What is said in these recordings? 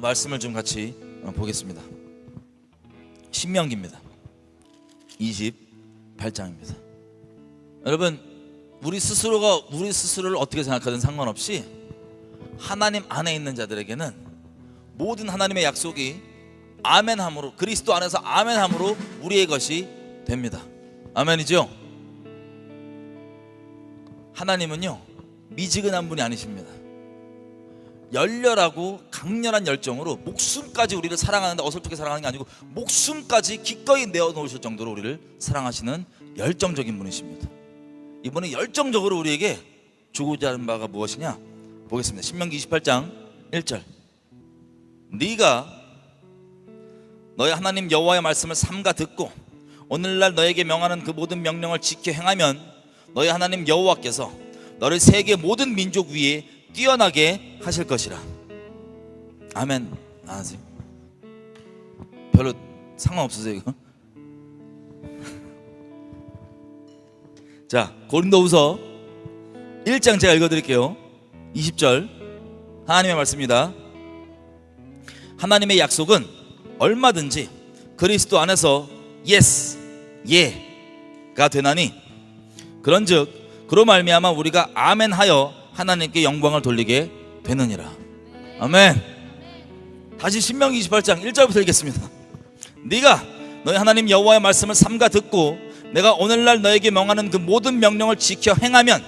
말씀을 좀 같이 보겠습니다. 신명기입니다. 28장입니다. 여러분, 우리 스스로가 우리 스스로를 어떻게 생각하든 상관없이 하나님 안에 있는 자들에게는 모든 하나님의 약속이 아멘함으로, 그리스도 안에서 아멘함으로 우리의 것이 됩니다. 아멘이죠? 하나님은요, 미지근한 분이 아니십니다. 열렬하고 강렬한 열정으로 목숨까지 우리를 사랑하는데, 어설프게 사랑하는 게 아니고 목숨까지 기꺼이 내어놓으실 정도로 우리를 사랑하시는 열정적인 분이십니다. 이번에 열정적으로 우리에게 주고자 하는 바가 무엇이냐 보겠습니다. 신명기 28장 1절. 네가 너의 하나님 여호와의 말씀을 삼가 듣고 오늘날 너에게 명하는 그 모든 명령을 지켜 행하면 너의 하나님 여호와께서 너를 세계 모든 민족 위에 뛰어나게 하실 것이라. 아멘. 안 하세요? 별로 상관없으세요 이거? 자, 고린도후서 1장 제가 읽어드릴게요. 20절 하나님의 말씀입니다. 하나님의 약속은 얼마든지 그리스도 안에서 yes, 예가 되나니 그런즉 그로 말미암아 우리가 아멘하여 하나님께 영광을 돌리게 되느니라. 아멘. 다시 신명기 28장 1절부터 읽겠습니다. 네가 너희 하나님 여호와의 말씀을 삼가 듣고 내가 오늘날 너에게 명하는 그 모든 명령을 지켜 행하면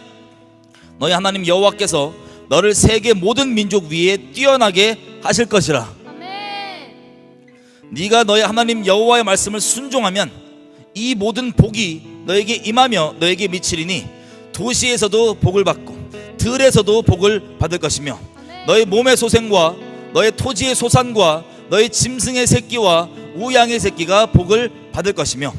너희 하나님 여호와께서 너를 세계 모든 민족 위에 뛰어나게 하실 것이라. 네가 너희 하나님 여호와의 말씀을 순종하면 이 모든 복이 너에게 임하며 너에게 미치리니 도시에서도 복을 받고 들에서도 복을 받을 것이며 너의 몸의 소생과 너의 토지의 소산과 너의 짐승의 새끼와 우양의 새끼가 복을 받을 것이며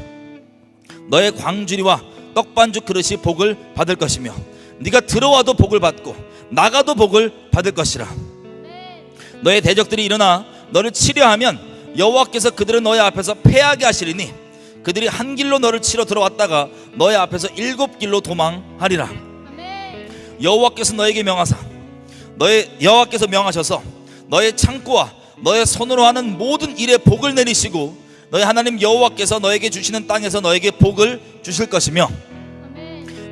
너의 광주리와 떡반죽 그릇이 복을 받을 것이며 네가 들어와도 복을 받고 나가도 복을 받을 것이라. 너의 대적들이 일어나 너를 치려하면 여호와께서 그들을 너의 앞에서 패하게 하시리니 그들이 한 길로 너를 치러 들어왔다가 너의 앞에서 7길로 도망하리라. 여호와께서 너에게 명하사 여호와께서 명하셔서 너의 창고와 너의 손으로 하는 모든 일에 복을 내리시고 너의 하나님 여호와께서 너에게 주시는 땅에서 너에게 복을 주실 것이며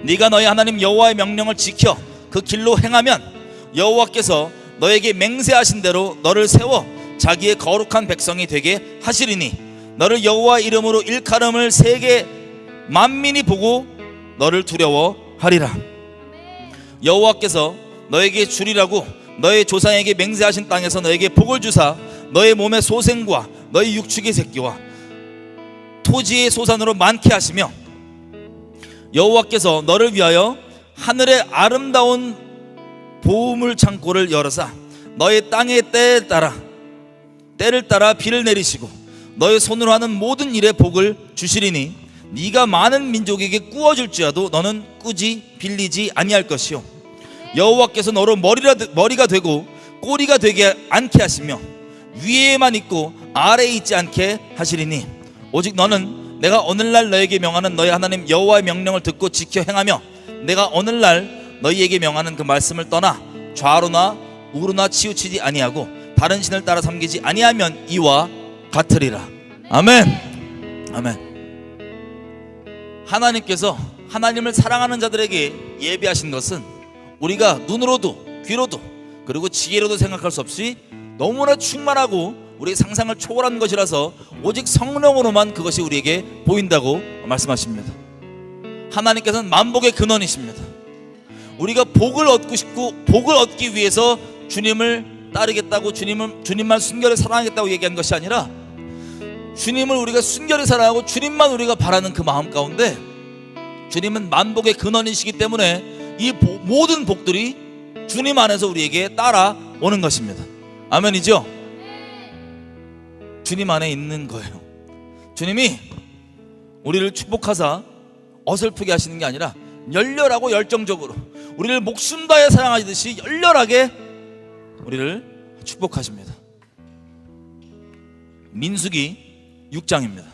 네가 너의 하나님 여호와의 명령을 지켜 그 길로 행하면 여호와께서 너에게 맹세하신 대로 너를 세워 자기의 거룩한 백성이 되게 하시리니 너를 여호와 이름으로 일컬음을 세계 만민이 보고 너를 두려워하리라. 여호와께서 너에게 주리라고 너의 조상에게 맹세하신 땅에서 너에게 복을 주사 너의 몸의 소생과 너의 육축의 새끼와 토지의 소산으로 많게 하시며 여호와께서 너를 위하여 하늘의 아름다운 보물 창고를 열어사 너의 땅의 때를 따라 비를 내리시고 너의 손으로 하는 모든 일에 복을 주시리니 네가 많은 민족에게 꾸어줄지라도 너는 꾸지 빌리지 아니할 것이요 여호와께서 너로 머리가 되고 꼬리가 되게 않게 하시며 위에만 있고 아래에 있지 않게 하시리니 오직 너는 내가 오늘날 너에게 명하는 너희 하나님 여호와의 명령을 듣고 지켜 행하며 내가 오늘날 너희에게 명하는 그 말씀을 떠나 좌로나 우로나 치우치지 아니하고 다른 신을 따라 섬기지 아니하면 이와 같으리라. 아멘. 아멘. 하나님께서 하나님을 사랑하는 자들에게 예비하신 것은 우리가 눈으로도 귀로도 그리고 지혜로도 생각할 수 없이 너무나 충만하고 우리의 상상을 초월한 것이라서 오직 성령으로만 그것이 우리에게 보인다고 말씀하십니다. 하나님께서는 만복의 근원이십니다. 우리가 복을 얻고 싶고 복을 얻기 위해서 주님을 따르겠다고 주님만 순결히 사랑하겠다고 얘기한 것이 아니라 주님을 우리가 순결히 사랑하고 주님만 우리가 바라는 그 마음 가운데 주님은 만복의 근원이시기 때문에 이 모든 복들이 주님 안에서 우리에게 따라오는 것입니다. 아멘이죠? 주님 안에 있는 거예요. 주님이 우리를 축복하사 어설프게 하시는 게 아니라 열렬하고 열정적으로 우리를 목숨 다해 사랑하시듯이 열렬하게 우리를 축복하십니다. 민수기 6장입니다.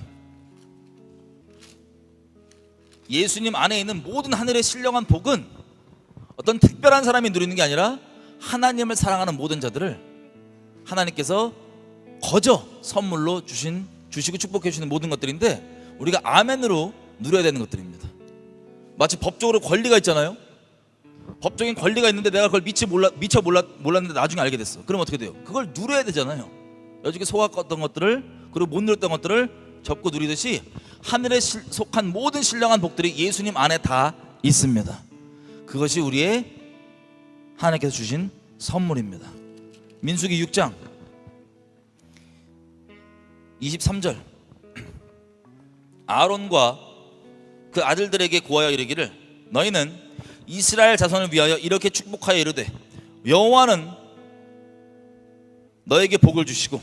예수님 안에 있는 모든 하늘의 신령한 복은 어떤 특별한 사람이 누리는 게 아니라 하나님을 사랑하는 모든 자들을 하나님께서 거저 선물로 주시고 축복해 주시는 모든 것들인데 우리가 아멘으로 누려야 되는 것들입니다. 마치 법적으로 권리가 있잖아요. 법적인 권리가 있는데 내가 그걸 미처 몰랐는데 나중에 알게 됐어. 그럼 어떻게 돼요? 그걸 누려야 되잖아요. 여지껏 속았던 것들을, 그리고 못 누렸던 것들을 접고 누리듯이 하늘에 속한 모든 신령한 복들이 예수님 안에 다 있습니다. 그것이 우리의 하나님께서 주신 선물입니다. 민수기 6장 23절, 아론과 그 아들들에게 고하여 이르기를 너희는 이스라엘 자손을 위하여 이렇게 축복하여 이르되 여호와는 너에게 복을 주시고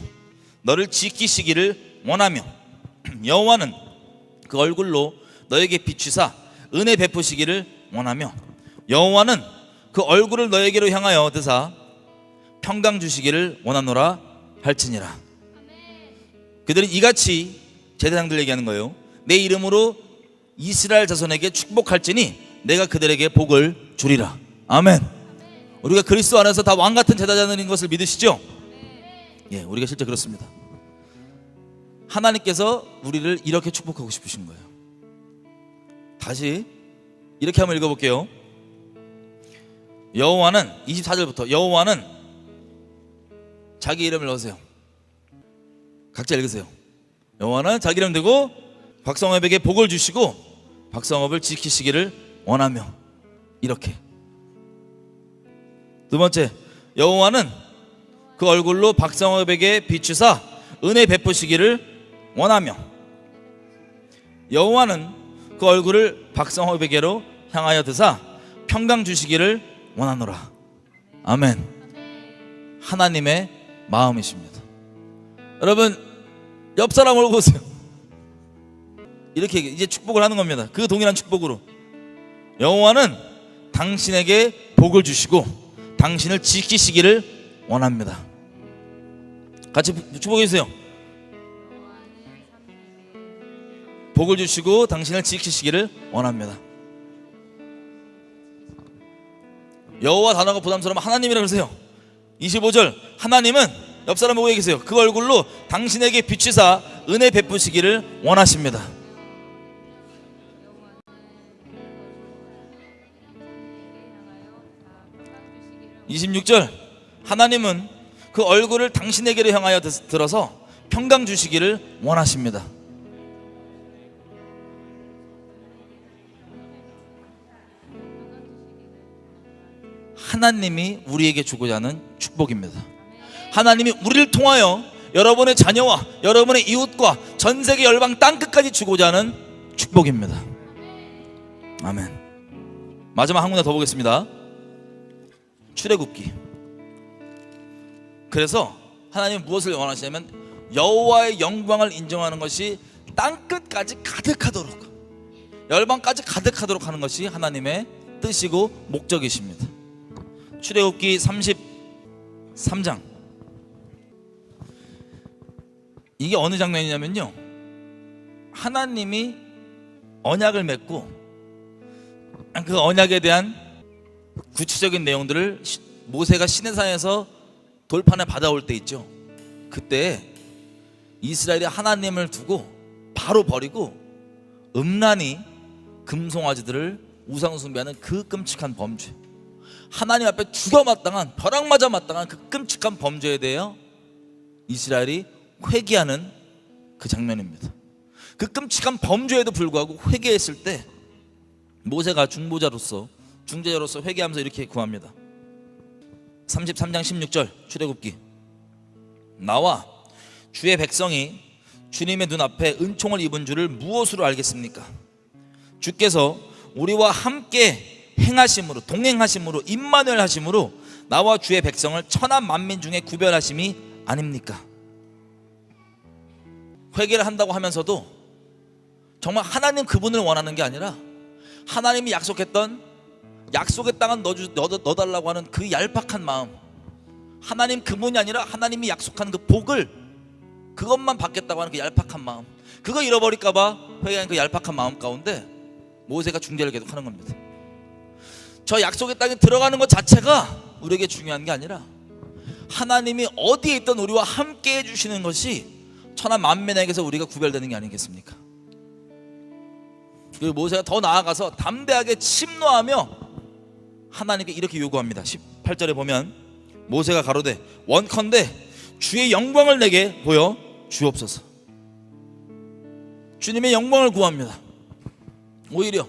너를 지키시기를 원하며 여호와는 그 얼굴로 너에게 비추사 은혜 베푸시기를 원하며 여호와는 그 얼굴을 너에게로 향하여 드사 평강 주시기를 원하노라 할지니라. 그들은 이같이 제사장들 얘기하는 거예요. 내 이름으로 이스라엘 자손에게 축복할지니 내가 그들에게 복을 주리라. 아멘. 우리가 그리스도 안에서 다 왕같은 제사장들인 것을 믿으시죠? 예, 우리가 실제 그렇습니다. 하나님께서 우리를 이렇게 축복하고 싶으신 거예요. 다시 이렇게 한번 읽어볼게요. 여호와는 24절부터 여호와는 자기 이름을 넣으세요. 각자 읽으세요. 여호와는 자기 이름 대고 박성업에게 복을 주시고 박성업을 지키시기를 원하며 이렇게. 두 번째, 여호와는 그 얼굴로 박성업에게 비추사 은혜 베푸시기를 원하며 여호와는 그 얼굴을 박성업에게로 향하여 드사 평강 주시기를 원하노라. 아멘. 하나님의 마음이십니다. 여러분, 옆 사람을 보세요. 이렇게 이제 축복을 하는 겁니다. 그 동일한 축복으로 여호와는 당신에게 복을 주시고 당신을 지키시기를 원합니다. 같이 축복해 주세요. 복을 주시고 당신을 지키시기를 원합니다. 여호와 단어가 부담스러우면 하나님이라고 그러세요. 25절, 하나님은 옆 사람 보고 얘기하세요. 그 얼굴로 당신에게 비추사 은혜 베푸시기를 원하십니다. (26절) 하나님은 그 얼굴을 당신에게로 향하여 들어서 평강 주시기를 원하십니다. 하나님이 우리에게 주고자 하는 축복입니다. 하나님이 우리를 통하여 여러분의 자녀와 여러분의 이웃과 전 세계 열방 땅끝까지 주고자 하는 축복입니다. 아멘. 마지막 한 군데 더 보겠습니다. 출애굽기. 그래서 하나님은 무엇을 원하시냐면 여호와의 영광을 인정하는 것이 땅끝까지 가득하도록, 열방까지 가득하도록 하는 것이 하나님의 뜻이고 목적이십니다. 출애굽기 33장. 이게 어느 장면이냐면요, 하나님이 언약을 맺고 그 언약에 대한 구체적인 내용들을 모세가 시내산에서 돌판에 받아올 때 있죠. 그때 이스라엘이 하나님을 두고 바로 버리고 음란히 금송아지들을 우상숭배하는 그 끔찍한 범죄, 하나님 앞에 죽어마땅한, 벼락 맞아 마땅한 그 끔찍한 범죄에 대하여 이스라엘이 회개하는 그 장면입니다. 그 끔찍한 범죄에도 불구하고 회개했을 때 모세가 중재자로서 회개하면서 이렇게 구합니다. 33장 16절 출애굽기. 나와 주의 백성이 주님의 눈앞에 은총을 입은 줄을 무엇으로 알겠습니까? 주께서 우리와 함께 행하심으로, 동행하심으로, 임마누엘 하심으로 나와 주의 백성을 천하 만민 중에 구별하심이 아닙니까? 회개를 한다고 하면서도 정말 하나님 그분을 원하는 게 아니라 하나님이 약속했던 약속의 땅은 넣어달라고 하는 그 얄팍한 마음, 하나님 그분이 아니라 하나님이 약속한 그 복을, 그것만 받겠다고 하는 그 얄팍한 마음, 그거 잃어버릴까봐 회개하는 그 얄팍한 마음 가운데 모세가 중재를 계속 하는 겁니다. 저 약속의 땅에 들어가는 것 자체가 우리에게 중요한 게 아니라 하나님이 어디에 있던 우리와 함께 해주시는 것이 천하 만민에게서 우리가 구별되는 게 아니겠습니까? 그리고 모세가 더 나아가서 담대하게 침노하며 하나님께 이렇게 요구합니다. 18절에 보면 모세가 가로되 원컨대 주의 영광을 내게 보여 주옵소서. 주님의 영광을 구합니다. 오히려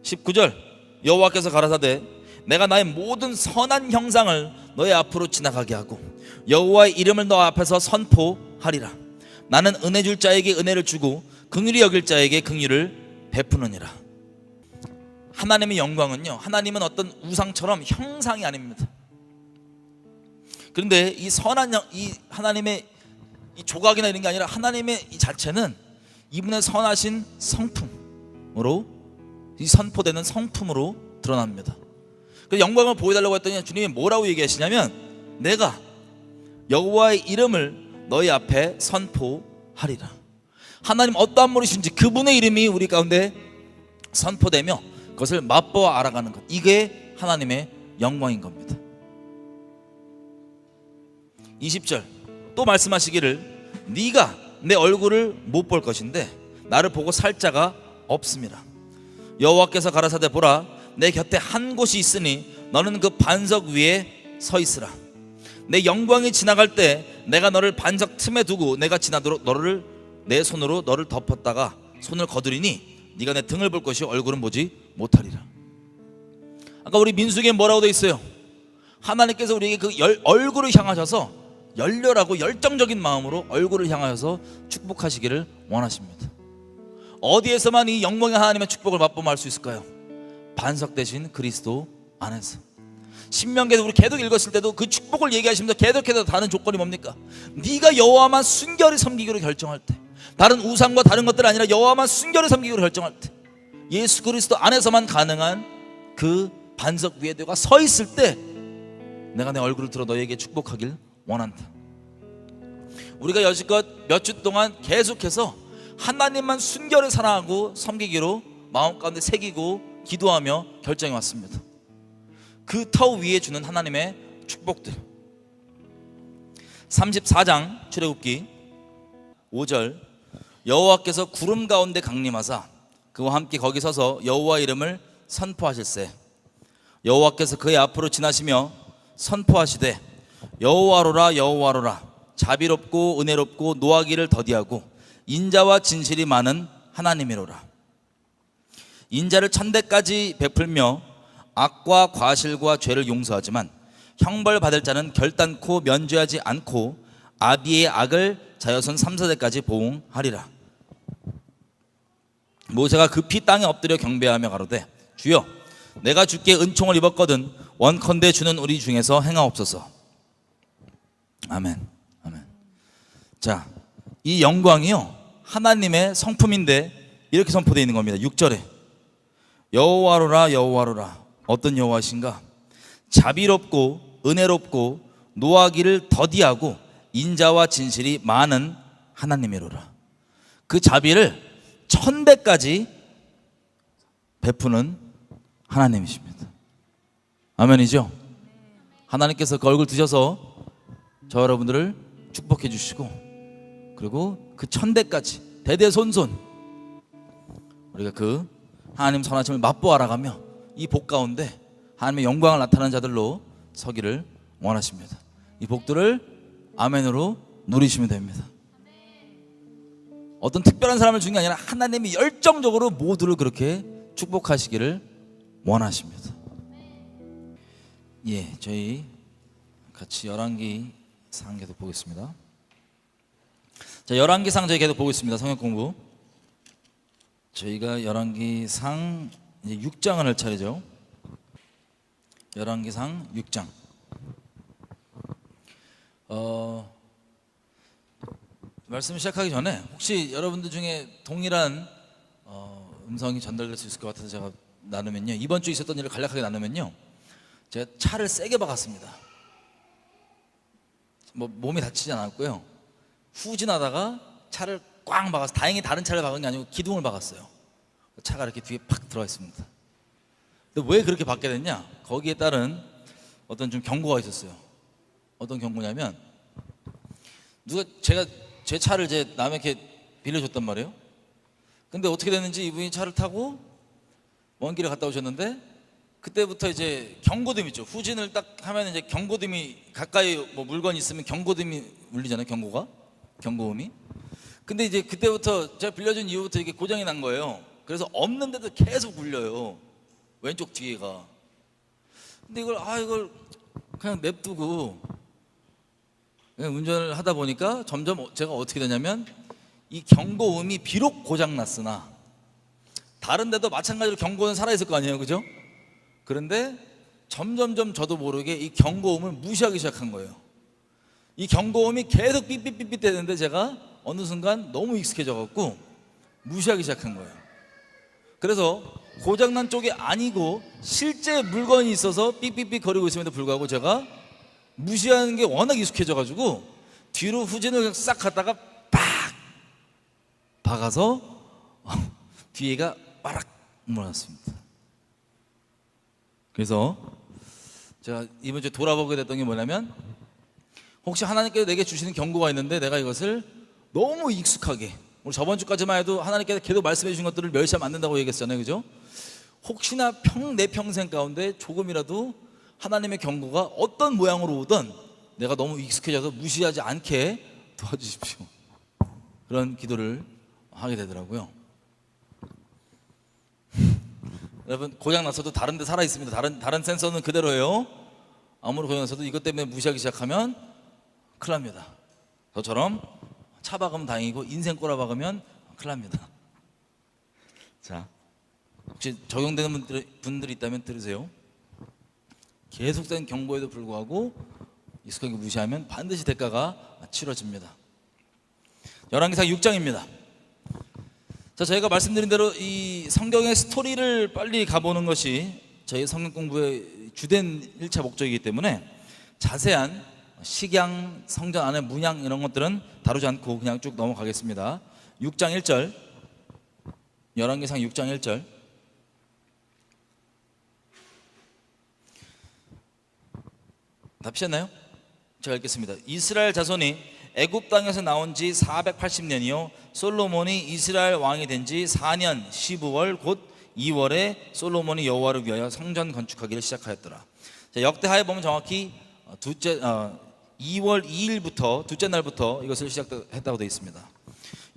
19절 여호와께서 가라사대 내가 나의 모든 선한 형상을 너의 앞으로 지나가게 하고 여호와의 이름을 너 앞에서 선포하리라. 나는 은혜 줄 자에게 은혜를 주고 긍휼히 여길 자에게 긍휼을 베푸느니라. 하나님의 영광은요, 하나님은 어떤 우상처럼 형상이 아닙니다. 그런데 이 선한 이 하나님의 이 조각이나 이런 게 아니라 하나님의 이 자체는 이분의 선하신 성품으로, 이 선포되는 성품으로 드러납니다. 그래서 영광을 보여달라고 했더니 주님이 뭐라고 얘기하시냐면 내가 여호와의 이름을 너희 앞에 선포하리라. 하나님 어떠한 분이신지 그분의 이름이 우리 가운데 선포되며 그것을 맛보아 알아가는 것, 이게 하나님의 영광인 겁니다. 20절 또 말씀하시기를 네가 내 얼굴을 못 볼 것인데 나를 보고 살 자가 없음이라. 여호와께서 가라사대 보라 내 곁에 한 곳이 있으니 너는 그 반석 위에 서 있으라. 내 영광이 지나갈 때 내가 너를 반석 틈에 두고 내가 지나도록 너를 내 손으로 너를 덮었다가 손을 거두리니 네가 내 등을 볼 것이 얼굴은 보지 못하리라. 아까 우리 민수기에 뭐라고 돼 있어요? 하나님께서 우리에게 그 얼굴을 향하셔서 열렬하고 열정적인 마음으로 얼굴을 향하여서 축복하시기를 원하십니다. 어디에서만 이 영광의 하나님의 축복을 맛보면 수 있을까요? 반석 되신 그리스도 안에서. 신명기에서 우리 계속 읽었을 때도 그 축복을 얘기하시면서 계속해서 다른 조건이 뭡니까? 네가 여호와만 순결히 섬기기로 결정할 때, 다른 우상과 다른 것들 아니라 여호와만 순결히 섬기기로 결정할 때, 예수 그리스도 안에서만 가능한 그 반석 위에 내가 서 있을 때 내가 내 얼굴을 들어 너에게 축복하길 원한다. 우리가 여지껏 몇 주 동안 계속해서 하나님만 순결히 사랑하고 섬기기로 마음 가운데 새기고 기도하며 결정해 왔습니다. 그 터 위에 주는 하나님의 축복들. 34장 출애굽기 5절 여호와께서 구름 가운데 강림하사 그와 함께 거기 서서 여호와 이름을 선포하실세. 여호와께서 그의 앞으로 지나시며 선포하시되 여호와로라 여호와로라 자비롭고 은혜롭고 노하기를 더디하고 인자와 진실이 많은 하나님이로라. 인자를 천대까지 베풀며 악과 과실과 죄를 용서하지만 형벌 받을 자는 결단코 면죄하지 않고 아비의 악을 자여손 3세대까지 보응하리라. 모세가 급히 땅에 엎드려 경배하며 가로되 주여 내가 주께 은총을 입었거든 원컨대 주는 우리 중에서 행하옵소서. 아멘. 아멘. 자, 이 영광이요 하나님의 성품인데 이렇게 선포되어 있는 겁니다. 6절에 여호와로라 여호와로라. 어떤 여호와신가? 자비롭고 은혜롭고 노하기를 더디하고 인자와 진실이 많은 하나님이로라. 그 자비를 천대까지 베푸는 하나님이십니다. 아멘이죠? 하나님께서 그 얼굴 드셔서 저 여러분들을 축복해 주시고 그리고 그 천대까지 대대손손 우리가 그 하나님 선하심을 맛보아 알아가며 이 복 가운데 하나님의 영광을 나타내는 자들로 서기를 원하십니다. 이 복들을 아멘으로 누리시면 됩니다. 어떤 특별한 사람을 주는 게 아니라 하나님이 열정적으로 모두를 그렇게 축복하시기를 원하십니다. 예, 저희 같이 열왕기상 계속 보겠습니다. 자, 열왕기상 저희 계속 보고 있습니다. 성경 공부. 저희가 열왕기상 이제 6장을 할 차례죠. 열왕기상 6장. 말씀 시작하기 전에 혹시 여러분들 중에 동일한 음성이 전달될 수 있을 것 같아서 제가 나누면요, 이번 주 있었던 일을 간략하게 나누면요, 제가 차를 세게 박았습니다. 뭐 몸이 다치지 않았고요, 후진하다가 차를 꽝 박아서, 다행히 다른 차를 박은 게 아니고 기둥을 박았어요. 차가 이렇게 뒤에 팍 들어가 있습니다. 근데 왜 그렇게 박게 됐냐? 거기에 따른 어떤 좀 경고가 있었어요. 어떤 경고냐면, 제가 제 차를 남에게 빌려줬단 말이에요. 근데 어떻게 됐는지 이분이 차를 타고 먼 길에 갔다 오셨는데, 그때부터 이제 경고등 있죠. 후진을 딱 하면 이제 경고등이 가까이 뭐 물건이 있으면 경고등이 울리잖아요. 경고음이. 근데 이제 그때부터 제가 빌려준 이후부터 이게 고장이 난 거예요. 그래서 없는데도 계속 울려요. 왼쪽 뒤에가. 근데 이걸 그냥 냅두고 그냥 운전을 하다 보니까 점점 제가 어떻게 되냐면, 이 경고음이 비록 고장 났으나 다른 데도 마찬가지로 경고는 살아있을 거 아니에요, 그죠? 그런데 점점점 저도 모르게 이 경고음을 무시하기 시작한 거예요. 이 경고음이 계속 삐삐삐삐 되는데 제가 어느 순간 너무 익숙해져 갖고 무시하기 시작한 거예요. 그래서 고장난 쪽이 아니고 실제 물건이 있어서 삐삐삐 거리고 있음에도 불구하고 제가 무시하는 게 워낙 익숙해져 가지고 뒤로 후진을 그냥 싹 갔다가 빡 박아서 뒤에가 빠락 물어났습니다. 그래서 제가 이번 주에 돌아보게 됐던 게 뭐냐면, 혹시 하나님께서 내게 주시는 경고가 있는데 내가 이것을 너무 익숙하게, 우리 저번 주까지만 해도 하나님께서 계속 말씀해 주신 것들을 멸시하면 안 된다고 얘기했잖아요, 그죠? 혹시나 내 평생 가운데 조금이라도 하나님의 경고가 어떤 모양으로 오든 내가 너무 익숙해져서 무시하지 않게 도와주십시오. 그런 기도를 하게 되더라고요. 여러분, 고장 났어도 다른 데 살아 있습니다. 다른 센서는 그대로예요. 아무리 고장 났어도 이것 때문에 무시하기 시작하면 큰일 납니다. 저처럼 차 박으면 다행이고 인생 꼬라 박으면 큰일 납니다. 자, 혹시 적용되는 분들이 있다면 들으세요. 계속된 경고에도 불구하고 익숙하게 무시하면 반드시 대가가 치러집니다. 열왕기상 6장입니다. 자, 저희가 말씀드린 대로 이 성경의 스토리를 빨리 가보는 것이 저희 성경 공부의 주된 1차 목적이기 때문에 자세한 식양, 성전 안의 문양 이런 것들은 다루지 않고 그냥 쭉 넘어가겠습니다. 6장 1절, 열왕기상 6장 1절. 다 피셨나요? 제가 읽겠습니다. 이스라엘 자손이 애굽 땅에서 나온 지 480년이요 솔로몬이 이스라엘 왕이 된 지 4년 15월 곧 2월에 솔로몬이 여호와를 위하여 성전 건축하기를 시작하였더라. 자, 역대하에 보면 정확히 2월 2일부터 둘째 날부터 이것을 시작했다고 되어 있습니다.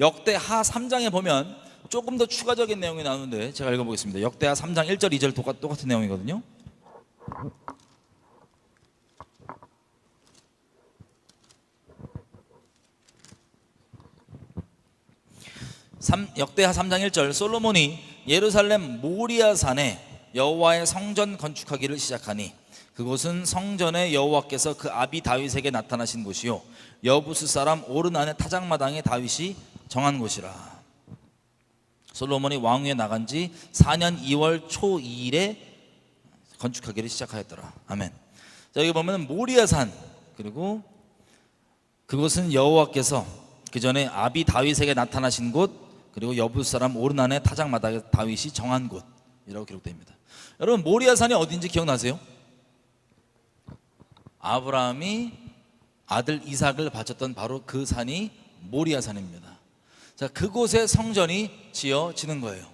역대하 3장에 보면 조금 더 추가적인 내용이 나오는데 제가 읽어보겠습니다. 역대하 3장 1절 2절 똑같은 내용이거든요. 역대하 3장 1절 솔로몬이 예루살렘 모리아산에 여호와의 성전 건축하기를 시작하니 그곳은 성전의 여호와께서 그 아비 다윗에게 나타나신 곳이요 여부스 사람 오르난의 타작마당에 다윗이 정한 곳이라. 솔로몬이 왕위에 나간 지 4년 2월 초 2일에 건축하기를 시작하였더라. 아멘. 자, 여기 보면 모리아산, 그리고 그곳은 여호와께서 그 전에 아비 다윗에게 나타나신 곳, 그리고 여부스 사람 오르난의 타작마당에 다윗이 정한 곳이라고 기록됩니다. 여러분, 모리아산이 어딘지 기억나세요? 아브라함이 아들 이삭을 바쳤던 바로 그 산이 모리아산입니다. 자, 그곳에 성전이 지어지는 거예요.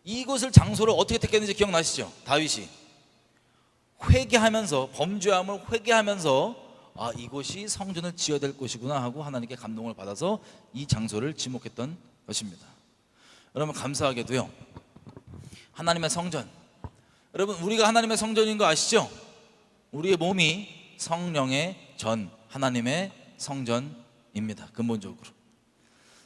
이곳을 장소를 어떻게 택했는지 기억나시죠? 다윗이 회개하면서, 범죄함을 회개하면서 이곳이 성전을 지어야 될 곳이구나 하고 하나님께 감동을 받아서 이 장소를 지목했던 것입니다. 여러분, 감사하게도요, 하나님의 성전, 여러분, 우리가 하나님의 성전인 거 아시죠? 우리의 몸이 성령의 전, 하나님의 성전입니다. 근본적으로.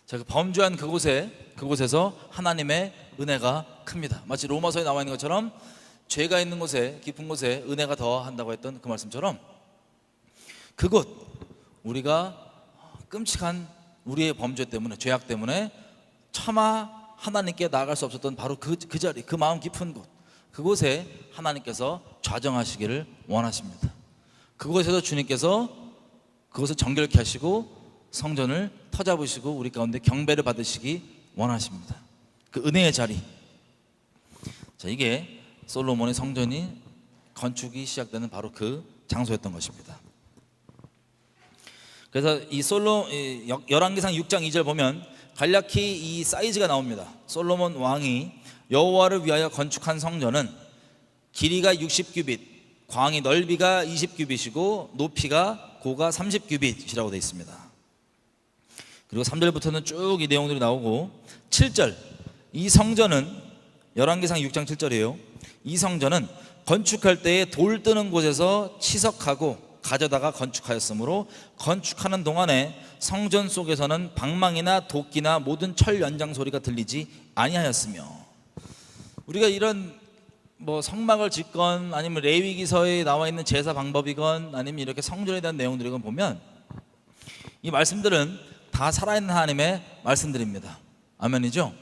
자, 그 범죄한 그곳에서 하나님의 은혜가 큽니다. 마치 로마서에 나와 있는 것처럼 죄가 있는 곳에, 깊은 곳에 은혜가 더한다고 했던 그 말씀처럼 그곳, 우리가 끔찍한 우리의 범죄 때문에, 죄악 때문에 차마 하나님께 나아갈 수 없었던 바로 그 자리, 그 마음 깊은 곳, 그곳에 하나님께서 좌정하시기를 원하십니다. 그곳에서 주님께서 그것을 정결케 하시고 성전을 터잡으시고 우리 가운데 경배를 받으시기 원하십니다. 그 은혜의 자리. 자, 이게 솔로몬의 성전이 건축이 시작되는 바로 그 장소였던 것입니다. 그래서 열왕기상 6장 2절 보면 간략히 이 사이즈가 나옵니다. 솔로몬 왕이 여호와를 위하여 건축한 성전은 길이가 60규빗, 광이 넓이가 20규빗이고 높이가 고가 30규빗이라고 되어 있습니다. 그리고 3절부터는 쭉 이 내용들이 나오고 7절, 이 성전은 열왕기상 6장 7절이에요. 이 성전은 건축할 때에 돌 뜨는 곳에서 치석하고 가져다가 건축하였으므로 건축하는 동안에 성전 속에서는 방망이나 도끼나 모든 철 연장 소리가 들리지 아니하였으며, 우리가 이런 성막을 짓건 아니면 레위기서에 나와 있는 제사 방법이건 아니면 이렇게 성전에 대한 내용들이건 보면 이 말씀들은 다 살아있는 하나님의 말씀들입니다. 아멘이죠?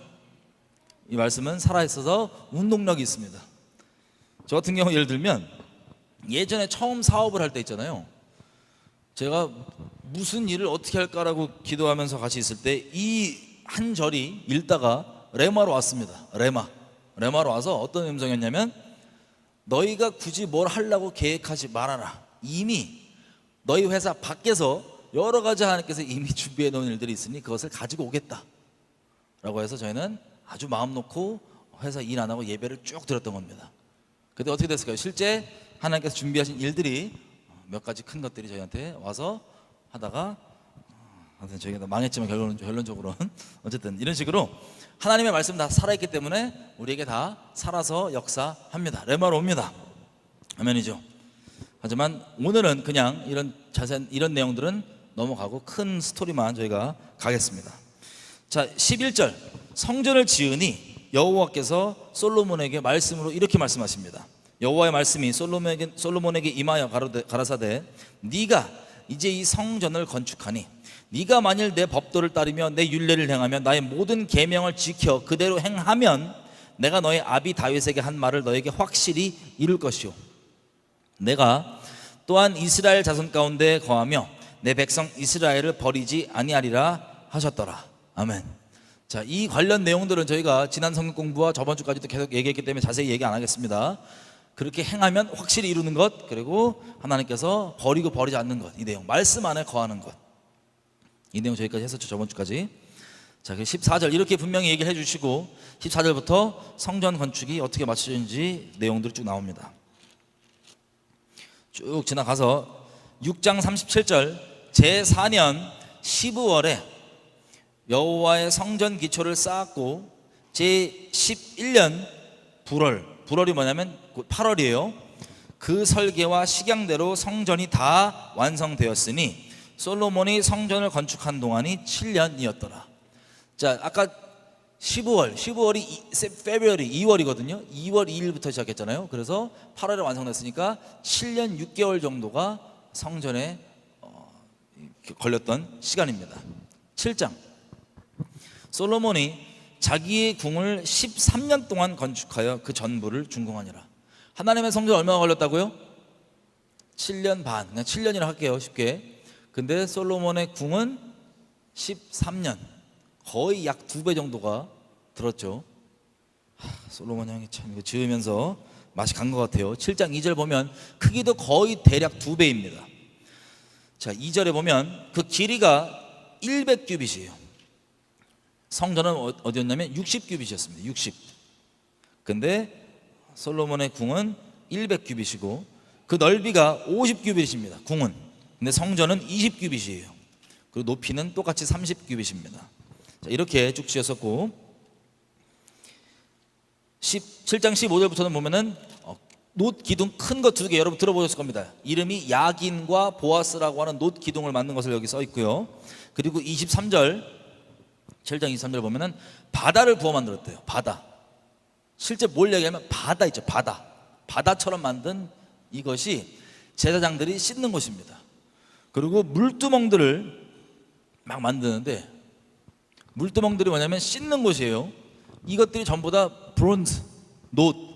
이 말씀은 살아있어서 운동력이 있습니다. 저 같은 경우 예를 들면 예전에 처음 사업을 할 때 있잖아요. 제가 무슨 일을 어떻게 할까라고 기도하면서 같이 있을 때 이 한 절이 읽다가 레마로 왔습니다. 레마로 와서 어떤 음성이었냐면, 너희가 굳이 뭘 하려고 계획하지 말아라. 이미 너희 회사 밖에서 여러 가지 하나님께서 이미 준비해 놓은 일들이 있으니 그것을 가지고 오겠다 라고 해서 저희는 아주 마음 놓고 회사 일 안 하고 예배를 쭉 드렸던 겁니다. 근데 어떻게 됐을까요? 실제 하나님께서 준비하신 일들이 몇 가지 큰 것들이 저희한테 와서 하다가 저희가 망했지만 결론적으로는 어쨌든 이런 식으로 하나님의 말씀 다 살아있기 때문에 우리에게 다 살아서 역사합니다. 레마로 옵니다. 아멘이죠. 하지만 오늘은 그냥 이런 자세한 이런 내용들은 넘어가고 큰 스토리만 저희가 가겠습니다. 자, 11절, 성전을 지으니 여호와께서 솔로몬에게 말씀으로 이렇게 말씀하십니다. 여호와의 말씀이 솔로몬에게 임하여 가라사대, 네가 이제 이 성전을 건축하니 네가 만일 내 법도를 따르며 내 율례를 행하며 나의 모든 계명을 지켜 그대로 행하면 내가 너의 아비 다윗에게 한 말을 너에게 확실히 이룰 것이요, 내가 또한 이스라엘 자손 가운데 거하며 내 백성 이스라엘을 버리지 아니하리라 하셨더라. 아멘. 자, 이 관련 내용들은 저희가 지난 성경 공부와 저번 주까지도 계속 얘기했기 때문에 자세히 얘기 안 하겠습니다. 그렇게 행하면 확실히 이루는 것, 그리고 하나님께서 버리고 버리지 않는 것, 이 내용, 말씀 안에 거하는 것, 이 내용 저희까지 했었죠, 저번 주까지. 자, 14절 이렇게 분명히 얘기를 해주시고 14절부터 성전 건축이 어떻게 맞춰지는지 내용들이 쭉 나옵니다. 쭉 지나가서 6장 37절, 제4년 15월에 여호와의 성전 기초를 쌓았고 제11년 불월이 뭐냐면 8월이에요. 그 설계와 식양대로 성전이 다 완성되었으니 솔로몬이 성전을 건축한 동안이 7년이었더라. 자, 아까 15월이 February 2월이거든요. 2월 2일부터 시작했잖아요. 그래서 8월에 완성됐으니까 7년 6개월 정도가 성전에 걸렸던 시간입니다. 7장, 솔로몬이 자기의 궁을 13년 동안 건축하여 그 전부를 준공하니라. 하나님의 성전 얼마나 걸렸다고요? 7년 반, 그냥 7년이라 할게요, 쉽게. 근데 솔로몬의 궁은 13년, 거의 약 2배 정도가 들었죠. 솔로몬 형이 참 이거 지으면서 맛이 간 것 같아요. 7장 2절 보면 크기도 거의 대략 2배입니다. 자, 2절에 보면 그 길이가 100규빗이에요. 성전은 어디였냐면 60규빗이었습니다. 60. 근데 솔로몬의 궁은 100규빗이고 그 넓이가 50규빗입니다. 궁은. 근데 성전은 20규빗이에요. 그리고 높이는 똑같이 30규빗입니다. 자, 이렇게 쭉 지었었고 7장 15절부터는 보면은 놋 기둥 큰 거 2개 여러분 들어보셨을 겁니다. 이름이 야긴과 보아스라고 하는 놋 기둥을 만든 것을 여기 써 있고요. 그리고 23절, 7장 23절 보면은 바다를 부어 만들었대요. 바다. 실제 뭘 얘기하면 바다 있죠. 바다처럼 만든 이것이 제사장들이 씻는 곳입니다. 그리고 물두멍들을 막 만드는데, 물두멍들이 뭐냐면 씻는 곳이에요. 이것들이 전부 다 브론즈, 놋,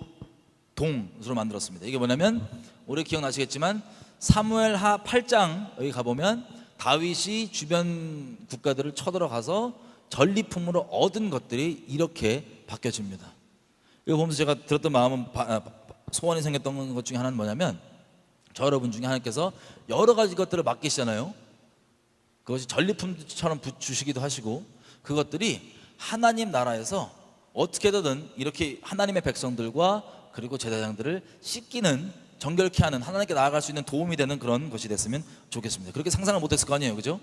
동으로 만들었습니다. 이게 뭐냐면 올해 기억나시겠지만 사무엘하 8장 여기 가보면 다윗이 주변 국가들을 쳐들어가서 전리품으로 얻은 것들이 이렇게 바뀌어집니다. 이거 보면서 제가 들었던 마음은 소원이 생겼던 것 중에 하나는 뭐냐면, 저 여러분 중에 하나님께서 여러 가지 것들을 맡기시잖아요. 그것이 전리품처럼 주시기도 하시고, 그것들이 하나님 나라에서 어떻게든 이렇게 하나님의 백성들과 그리고 제사장들을 씻기는, 정결케 하는, 하나님께 나아갈 수 있는 도움이 되는 그런 것이 됐으면 좋겠습니다. 그렇게 상상을 못했을 거 아니에요, 그죠?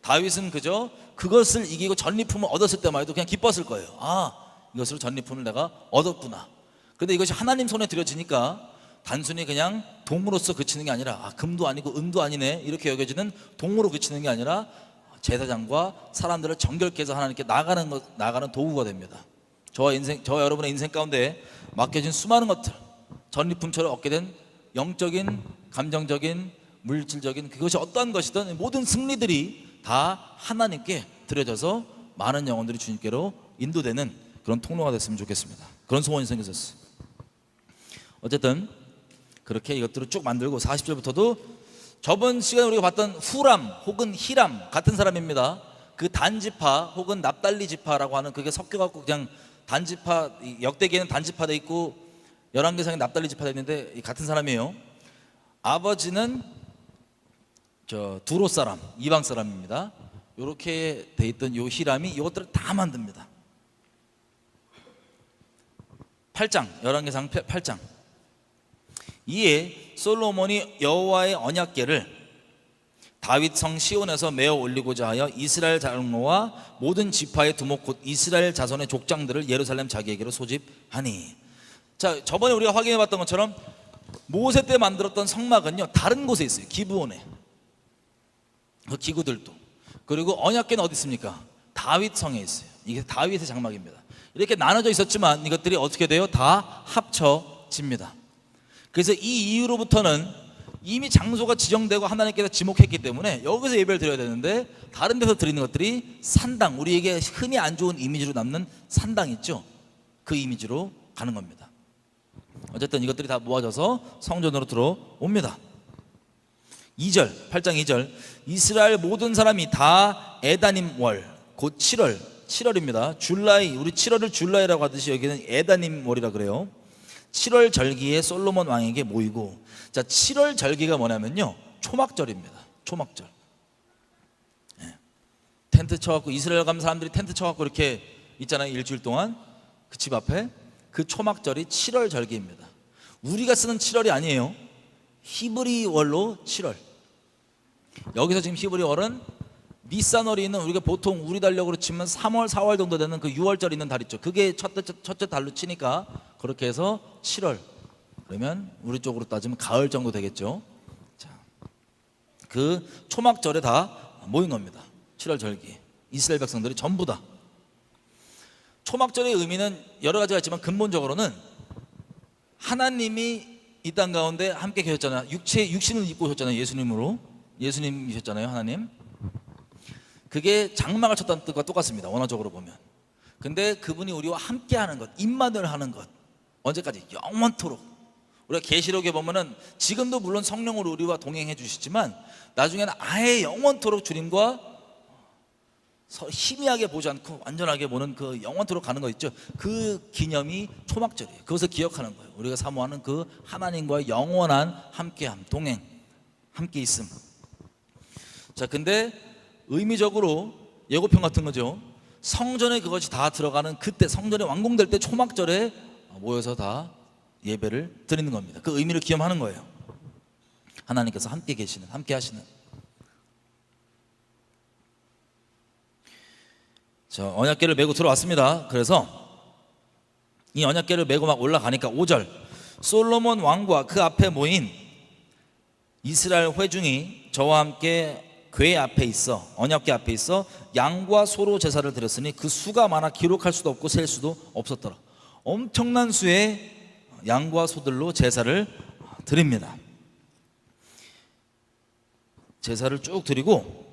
다윗은 그저 그것을 이기고 전리품을 얻었을 때만 해도 그냥 기뻤을 거예요. 아, 이것으로 전리품을 내가 얻었구나. 그런데 이것이 하나님 손에 들여지니까 단순히 그냥 동으로서 그치는 게 아니라, 아, 금도 아니고 은도 아니네 이렇게 여겨지는 동으로 그치는 게 아니라 제사장과 사람들을 정결케 해서 하나님께 나가는 도구가 됩니다. 저와 여러분의 인생 가운데 맡겨진 수많은 것들, 전리품처럼 얻게 된 영적인, 감정적인, 물질적인, 그것이 어떠한 것이든 모든 승리들이 다 하나님께 드려져서 많은 영혼들이 주님께로 인도되는 그런 통로가 됐으면 좋겠습니다. 그런 소원이 생겼었어요. 어쨌든 그렇게 이것들을 쭉 만들고 40절부터도 저번 시간에 우리가 봤던 후람 혹은 히람 같은 사람입니다. 그 단지파 혹은 납달리 지파라고 하는, 그게 섞여갖고 그냥 단지파, 역대기에는 단지파 돼 있고 열왕기상에 납달리 지파 돼 있는데 같은 사람이에요. 아버지는 두로 사람, 이방 사람입니다. 이렇게 돼 있던 요 히람이 이것들을 다 만듭니다. 8장, 열왕기상 8장. 이에 솔로몬이 여호와의 언약궤를 다윗 성 시온에서 메어 올리고자 하여 이스라엘 장로와 모든 지파의 두목 곧 이스라엘 자손의 족장들을 예루살렘 자기에게로 소집하니. 자, 저번에 우리가 확인해 봤던 것처럼 모세 때 만들었던 성막은요 다른 곳에 있어요. 기브온에, 그 기구들도. 그리고 언약궤는 어디 있습니까? 다윗 성에 있어요. 이게 다윗의 장막입니다. 이렇게 나눠져 있었지만 이것들이 어떻게 돼요? 다 합쳐집니다. 그래서 이 이후로부터는 이미 장소가 지정되고 하나님께서 지목했기 때문에 여기서 예배를 드려야 되는데 다른 데서 드리는 것들이 산당, 우리에게 흔히 안 좋은 이미지로 남는 산당 있죠? 그 이미지로 가는 겁니다. 어쨌든 이것들이 다 모아져서 성전으로 들어옵니다. 2절, 8장 2절. 이스라엘 모든 사람이 다 에다님 월, 곧 7월입니다. 줄라이, 우리 7월을 줄라이라고 하듯이 여기는 에다님 월이라 그래요. 7월 절기에 솔로몬 왕에게 모이고. 자, 7월 절기가 뭐냐면요 초막절입니다. 초막절. 텐트 쳐갖고, 이스라엘 가면 사람들이 텐트 쳐갖고 이렇게 있잖아요, 일주일 동안 그 집 앞에. 그 초막절이 7월 절기입니다. 우리가 쓰는 7월이 아니에요. 히브리월로 7월. 여기서 지금 히브리월은 니산월이 있는, 우리가 보통 우리 달력으로 치면 3월 4월 정도 되는 그 6월절 있는 달 있죠. 그게 첫째 달로 치니까 그렇게 해서 7월, 그러면 우리 쪽으로 따지면 가을 정도 되겠죠. 자, 그 초막절에 다 모인 겁니다. 7월 절기, 이스라엘 백성들이 전부 다. 초막절의 의미는 여러 가지가 있지만 근본적으로는 하나님이 이 땅 가운데 함께 계셨잖아요. 육신을 입고 오셨잖아요. 예수님이셨잖아요, 하나님. 그게 장막을 쳤다는 뜻과 똑같습니다, 원어적으로 보면. 근데 그분이 우리와 함께 하는 것, 임마누엘 하는 것, 언제까지? 영원토록. 우리가 계시록에 보면은 지금도 물론 성령으로 우리와 동행해 주시지만 나중에는 아예 영원토록 주님과 희미하게 보지 않고 완전하게 보는 그 영원토록 가는 거 있죠. 그 기념이 초막절이에요. 그것을 기억하는 거예요. 우리가 사모하는 그 하나님과의 영원한 함께함, 동행, 함께 있음. 자, 근데 의미적으로 예고편 같은 거죠. 성전에 그것이 다 들어가는 그때, 성전이 완공될 때 초막절에 모여서 다 예배를 드리는 겁니다. 그 의미를 기념하는 거예요. 하나님께서 함께 계시는, 함께 하시는. 자, 언약궤를 메고 들어왔습니다. 그래서 이 언약궤를 메고 막 올라가니까 5절. 솔로몬 왕과 그 앞에 모인 이스라엘 회중이 저와 함께 궤 앞에 있어, 언약궤 앞에 있어 양과 소로 제사를 드렸으니 그 수가 많아 기록할 수도 없고 셀 수도 없었더라. 엄청난 수의 양과 소들로 제사를 드립니다. 제사를 쭉 드리고,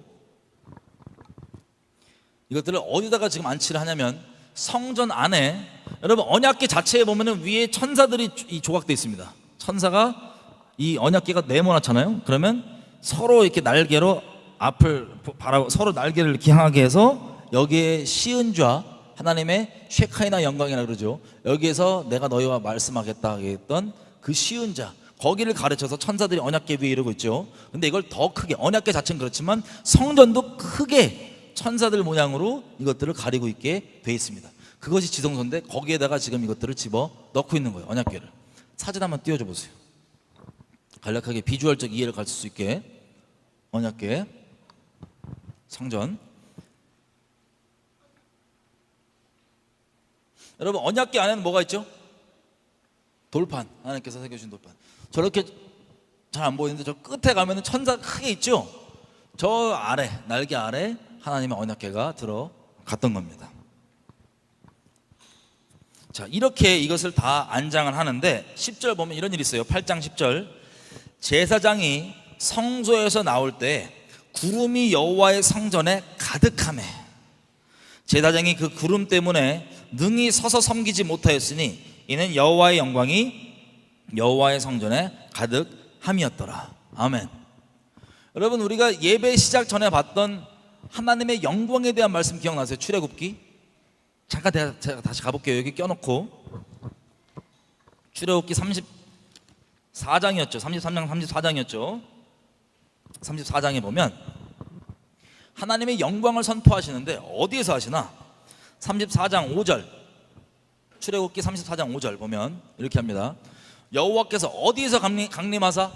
이것들을 어디다가 지금 안치를 하냐면 성전 안에, 여러분 언약궤 자체에 보면은 위에 천사들이 이 조각되어 있습니다. 천사가 이 언약궤가 네모나잖아요. 그러면 서로 이렇게 날개로 앞을 바라고 서로 날개를 이렇게 향하게 해서 여기에 시은좌, 하나님의 쉐카이나 영광이라 그러죠. 여기에서 내가 너희와 말씀하겠다 했던 그 시은자, 거기를 가르쳐서 천사들이 언약궤 위에 이러고 있죠. 근데 이걸 더 크게, 언약궤 자체는 그렇지만 성전도 크게 천사들 모양으로 이것들을 가리고 있게 돼 있습니다. 그것이 지성소인데 거기에다가 지금 이것들을 집어 넣고 있는 거예요. 언약궤를. 사진 한번 띄워줘 보세요. 간략하게 비주얼적 이해를 가질 수 있게. 언약궤, 성전. 여러분, 언약궤 안에는 뭐가 있죠? 돌판, 하나님께서 새겨주신 돌판. 저렇게 잘 안 보이는데 저 끝에 가면은 천사 크게 있죠? 저 아래, 날개 아래 하나님의 언약궤가 들어갔던 겁니다. 자, 이렇게 이것을 다 안장을 하는데 10절 보면 이런 일이 있어요. 8장 10절. 제사장이 성소에서 나올 때 구름이 여호와의 성전에 가득하매 제사장이 그 구름 때문에 능히 서서 섬기지 못하였으니 이는 여호와의 영광이 여호와의 성전에 가득함이었더라. 아멘. 여러분, 우리가 예배 시작 전에 봤던 하나님의 영광에 대한 말씀 기억나세요? 출애굽기. 잠깐 제가 다시 가볼게요. 여기 껴놓고. 출애굽기 34장이었죠 33장 34장이었죠 34장에 보면 하나님의 영광을 선포하시는데 어디에서 하시나? 34장 5절. 출애굽기 34장 5절 보면 이렇게 합니다. 여호와께서 어디에서 강림하사?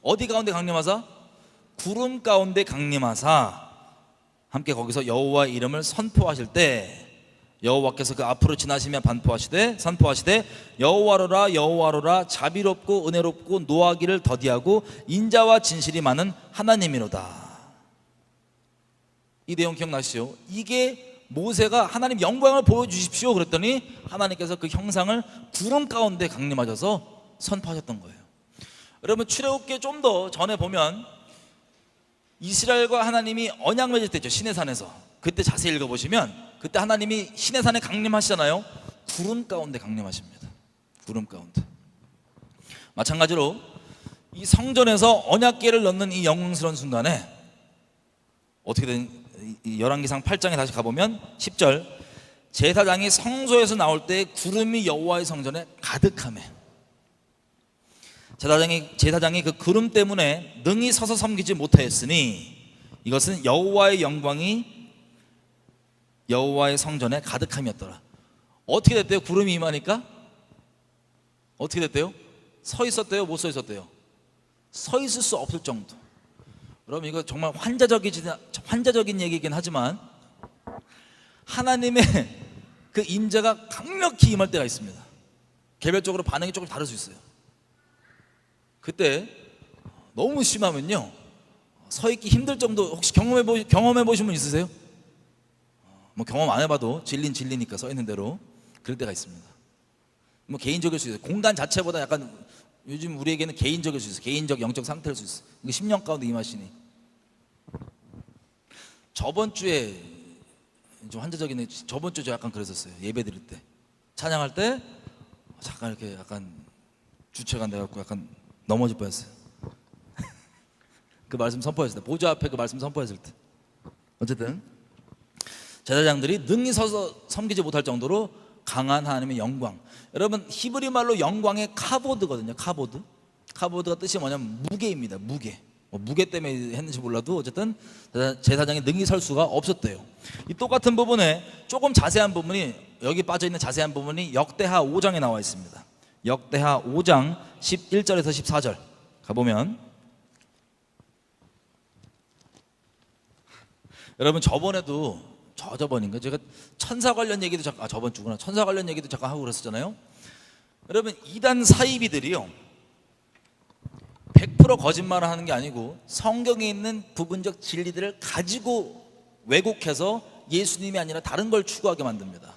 어디 가운데 강림하사? 구름 가운데 강림하사 함께 거기서 여호와의 이름을 선포하실 때 여호와께서 그 앞으로 지나시며 선포하시되 여호와로라 여호와로라 자비롭고 은혜롭고 노하기를 더디하고 인자와 진실이 많은 하나님이로다. 이 내용 기억나시죠? 이게 모세가 하나님 영광을 보여주십시오 그랬더니 하나님께서 그 형상을 구름 가운데 강림하셔서 선포하셨던 거예요. 여러분, 출애굽기 좀 더 전에 보면 이스라엘과 하나님이 언약 맺을 때죠. 시내산에서. 그때 자세히 읽어보시면 그때 하나님이 시내산에 강림하시잖아요. 구름 가운데 강림하십니다. 구름 가운데. 마찬가지로 이 성전에서 언약궤를 넣는 이 영광스러운 순간에 어떻게 된 열왕기상 8장에 다시 가보면 10절. 제사장이 성소에서 나올 때 구름이 여호와의 성전에 가득하매 제사장이 그 구름 때문에 능히 서서 섬기지 못하였으니 이것은 여호와의 영광이 여호와의 성전에 가득함이었더라. 어떻게 됐대요? 구름이 임하니까 어떻게 됐대요? 서 있었대요? 못 서 있었대요? 서 있을 수 없을 정도. 그럼 이거 정말 환자적인 얘기이긴 하지만 하나님의 그 임재가 강력히 임할 때가 있습니다. 개별적으로 반응이 조금 다를 수 있어요. 그때 너무 심하면요 서 있기 힘들 정도. 혹시 경험해 보신 분 있으세요? 뭐 경험 안 해봐도 진리니까 서 있는 대로 그럴 때가 있습니다. 뭐 개인적일 수 있어요. 공간 자체보다 약간 요즘 우리에게는 개인적일 수 있어요. 개인적 영적 상태일 수 있어요. 이거 10년 가운데 임하시니. 저번 주에 좀 환자적인, 저번 주에 약간 그랬었어요. 예배 드릴 때 찬양할 때 잠깐 이렇게 약간 주체가 안 돼갖고 약간 넘어질 뻔했어요. 그 말씀 선포했을 때, 보좌 앞에 그 말씀 선포했을 때. 어쨌든 제사장들이 능히 서서 섬기지 못할 정도로 강한 하나님의 영광. 여러분, 히브리 말로 영광의 카보드거든요. 카보드가 뜻이 뭐냐면 무게입니다. 무게 때문에 했는지 몰라도 어쨌든 제사장이 능히 설 수가 없었대요. 이 똑같은 부분에 조금 자세한 부분이, 여기 빠져있는 자세한 부분이 역대하 5장에 나와 있습니다. 역대하 5장 11절에서 14절 가보면, 여러분 저번인가 제가 천사 관련 얘기도 저번 주구나. 천사 관련 얘기도 잠깐 하고 그랬었잖아요. 여러분, 이단 사이비들이요 100% 거짓말을 하는 게 아니고 성경에 있는 부분적 진리들을 가지고 왜곡해서 예수님이 아니라 다른 걸 추구하게 만듭니다.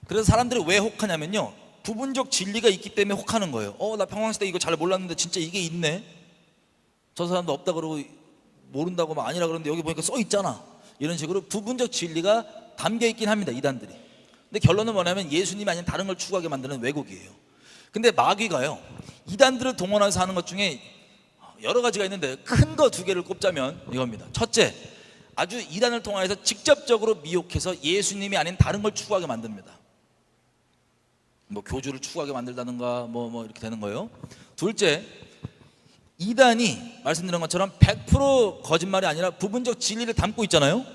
그래서 사람들이 왜 혹하냐면요, 부분적 진리가 있기 때문에 혹하는 거예요. 나 평상시대 이거 잘 몰랐는데 진짜 이게 있네. 저 사람도 없다 그러고 모른다고 막 아니라 그러는데 여기 보니까 써 있잖아. 이런 식으로 부분적 진리가 담겨 있긴 합니다, 이단들이. 근데 결론은 뭐냐면 예수님이 아닌 다른 걸 추구하게 만드는 왜곡이에요. 근데 마귀가요, 이단들을 동원해서 하는 것 중에 여러 가지가 있는데 큰 거 두 개를 꼽자면 이겁니다. 첫째, 아주 이단을 통해서 직접적으로 미혹해서 예수님이 아닌 다른 걸 추구하게 만듭니다. 뭐 교주를 추구하게 만들다든가 뭐 이렇게 되는 거예요. 둘째, 이단이 말씀드린 것처럼 100% 거짓말이 아니라 부분적 진리를 담고 있잖아요.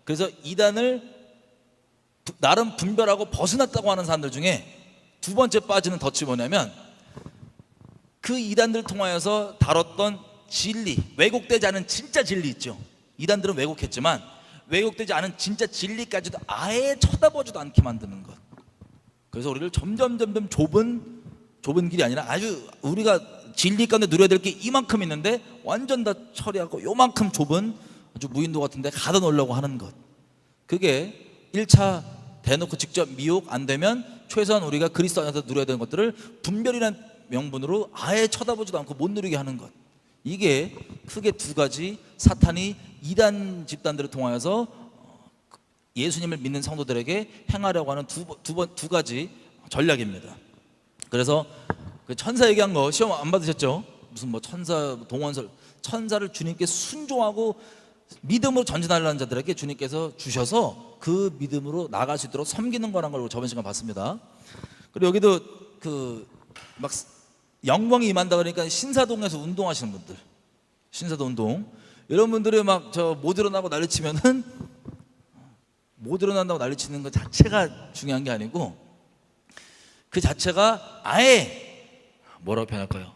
그래서 이단을 나름 분별하고 벗어났다고 하는 사람들 중에 두 번째 빠지는 덫이 뭐냐면, 그 이단들을 통하여서 다뤘던 진리, 왜곡되지 않은 진짜 진리 있죠. 이단들은 왜곡했지만 왜곡되지 않은 진짜 진리까지도 아예 쳐다보지도 않게 만드는 것. 그래서 우리를 점점 좁은 길이 아니라 아주 우리가 진리 가운데 누려야 될 게 이만큼 있는데 완전 다 처리하고 요만큼 좁은 아주 무인도 같은 데 가다 놓으려고 하는 것. 그게 1차 대놓고 직접 미혹 안 되면 최소한 우리가 그리스도 안에서 누려야 되는 것들을 분별이라는 명분으로 아예 쳐다보지도 않고 못 누리게 하는 것. 이게 크게 두 가지 사탄이 이단 집단들을 통하여서 예수님을 믿는 성도들에게 행하려고 하는 두 가지 전략입니다. 그래서 그 천사 얘기한 거 시험 안 받으셨죠? 무슨 뭐 천사 동원설, 천사를 주님께 순종하고 믿음으로 전진하려는 자들에게 주님께서 주셔서 그 믿음으로 나갈 수 있도록 섬기는 거란 걸 저번 시간 봤습니다. 그리고 여기도 그 막 영광이 임한다 그러니까 신사동에서 운동하시는 분들, 신사동 운동, 이런 분들이 막 저 못 일어나고 난리치면은 못 일어난다고 난리치는 것 자체가 중요한 게 아니고, 그 자체가 아예 뭐라고 표현할까요?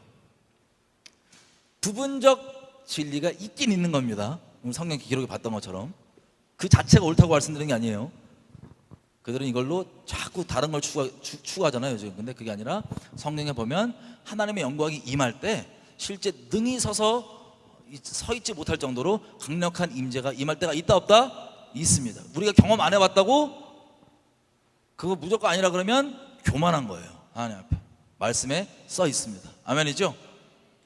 부분적 진리가 있긴 있는 겁니다. 성경 기록에 봤던 것처럼 그 자체가 옳다고 말씀드리는 게 아니에요. 그들은 이걸로 자꾸 다른 걸 추구하잖아요 지금. 근데 그게 아니라 성경에 보면 하나님의 영광이 임할 때 실제 능히 서 있지 못할 정도로 강력한 임재가 임할 때가 있다 없다? 있습니다. 우리가 경험 안 해봤다고 그거 무조건 아니라 그러면 교만한 거예요. 하나님 앞에 말씀에 써 있습니다. 아멘이죠?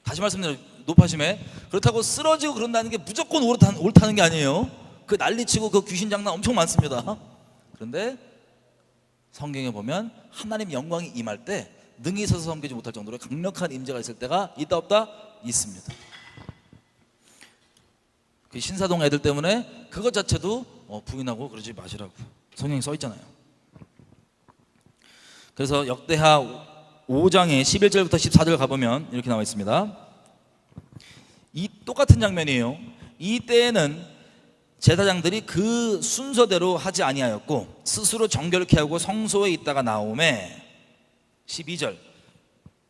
다시 말씀드려요. 높아심에. 그렇다고 쓰러지고 그런다는 게 무조건 옳다는 게 아니에요. 그 난리치고 그 귀신 장난 엄청 많습니다. 그런데 성경에 보면 하나님 영광이 임할 때 능히 서서 섬기지 못할 정도로 강력한 임재가 있을 때가 있다 없다? 있습니다. 그 신사동 애들 때문에 그것 자체도 부인하고 그러지 마시라고 성경에 써 있잖아요. 그래서 역대하 5장의 11절부터 14절 가보면 이렇게 나와 있습니다. 이 똑같은 장면이에요. 이 때에는 제사장들이 그 순서대로 하지 아니하였고 스스로 정결케 하고 성소에 있다가 나오매 12절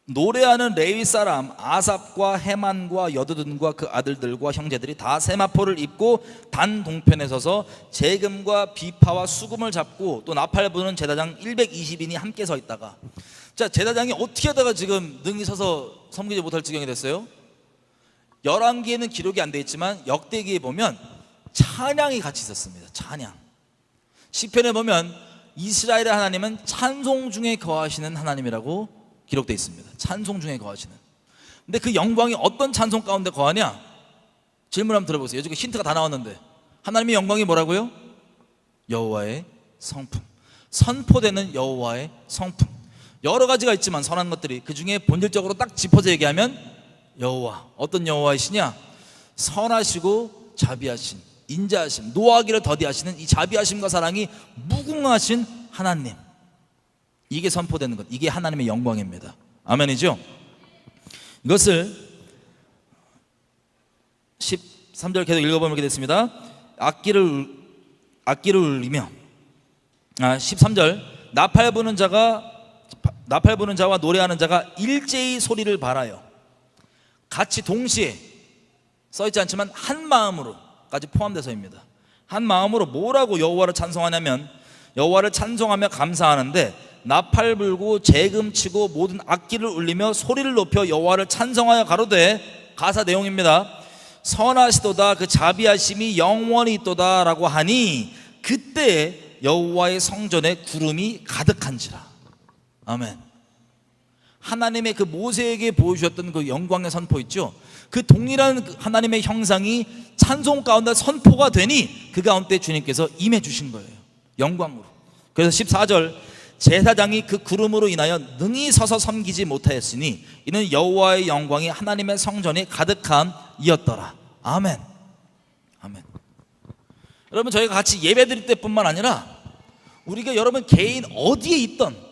노래하는 레위 사람 아삽과 헤만과 여두둔과 그 아들들과 형제들이 다 세마포를 입고 단 동편에 서서 재금과 비파와 수금을 잡고 또 나팔 부는 제사장 120인이 함께 서 있다가, 자, 제사장이 어떻게 하다가 지금 능히 서서 섬기지 못할 지경이 됐어요? 열왕기에는 기록이 안 돼 있지만 역대기에 보면 찬양이 같이 있었습니다. 찬양. 시편에 보면 이스라엘의 하나님은 찬송 중에 거하시는 하나님이라고 기록되어 있습니다. 찬송 중에 거하시는. 근데 그 영광이 어떤 찬송 가운데 거하냐? 질문 한번 들어보세요. 요즘 힌트가 다 나왔는데 하나님의 영광이 뭐라고요? 여호와의 성품, 선포되는 여호와의 성품. 여러 가지가 있지만 선한 것들이 그 중에 본질적으로 딱 짚어서 얘기하면 여호와, 어떤 여호와이시냐? 선하시고 자비하신, 인자하심, 노하기를 더디하시는 이 자비하심과 사랑이 무궁하신 하나님. 이게 선포되는 것, 이게 하나님의 영광입니다. 아멘이죠? 이것을 13절 계속 읽어보면 이렇게 됐습니다. 악기를 울리며 13절 나팔 부는 자와 노래하는 자가 일제히 소리를 발하여, 같이 동시에 써있지 않지만 한 마음으로까지 포함돼서입니다. 한 마음으로 뭐라고 여호와를 찬송하냐면, 여호와를 찬송하며 감사하는데 나팔 불고 재금 치고 모든 악기를 울리며 소리를 높여 여호와를 찬송하여 가로되, 가사 내용입니다. 선하시도다 그 자비하심이 영원히 있도다 라고 하니 그때 여호와의 성전에 구름이 가득한지라. 아멘. 하나님의 그 모세에게 보여주셨던 그 영광의 선포 있죠. 그 동일한 하나님의 형상이 찬송 가운데 선포가 되니 그 가운데 주님께서 임해 주신 거예요. 영광으로. 그래서 14절 제사장이 그 구름으로 인하여 능히 서서 섬기지 못하였으니 이는 여호와의 영광이 하나님의 성전에 가득함이었더라. 아멘. 아멘. 여러분, 저희가 같이 예배 드릴 때뿐만 아니라 우리가 여러분 개인 어디에 있던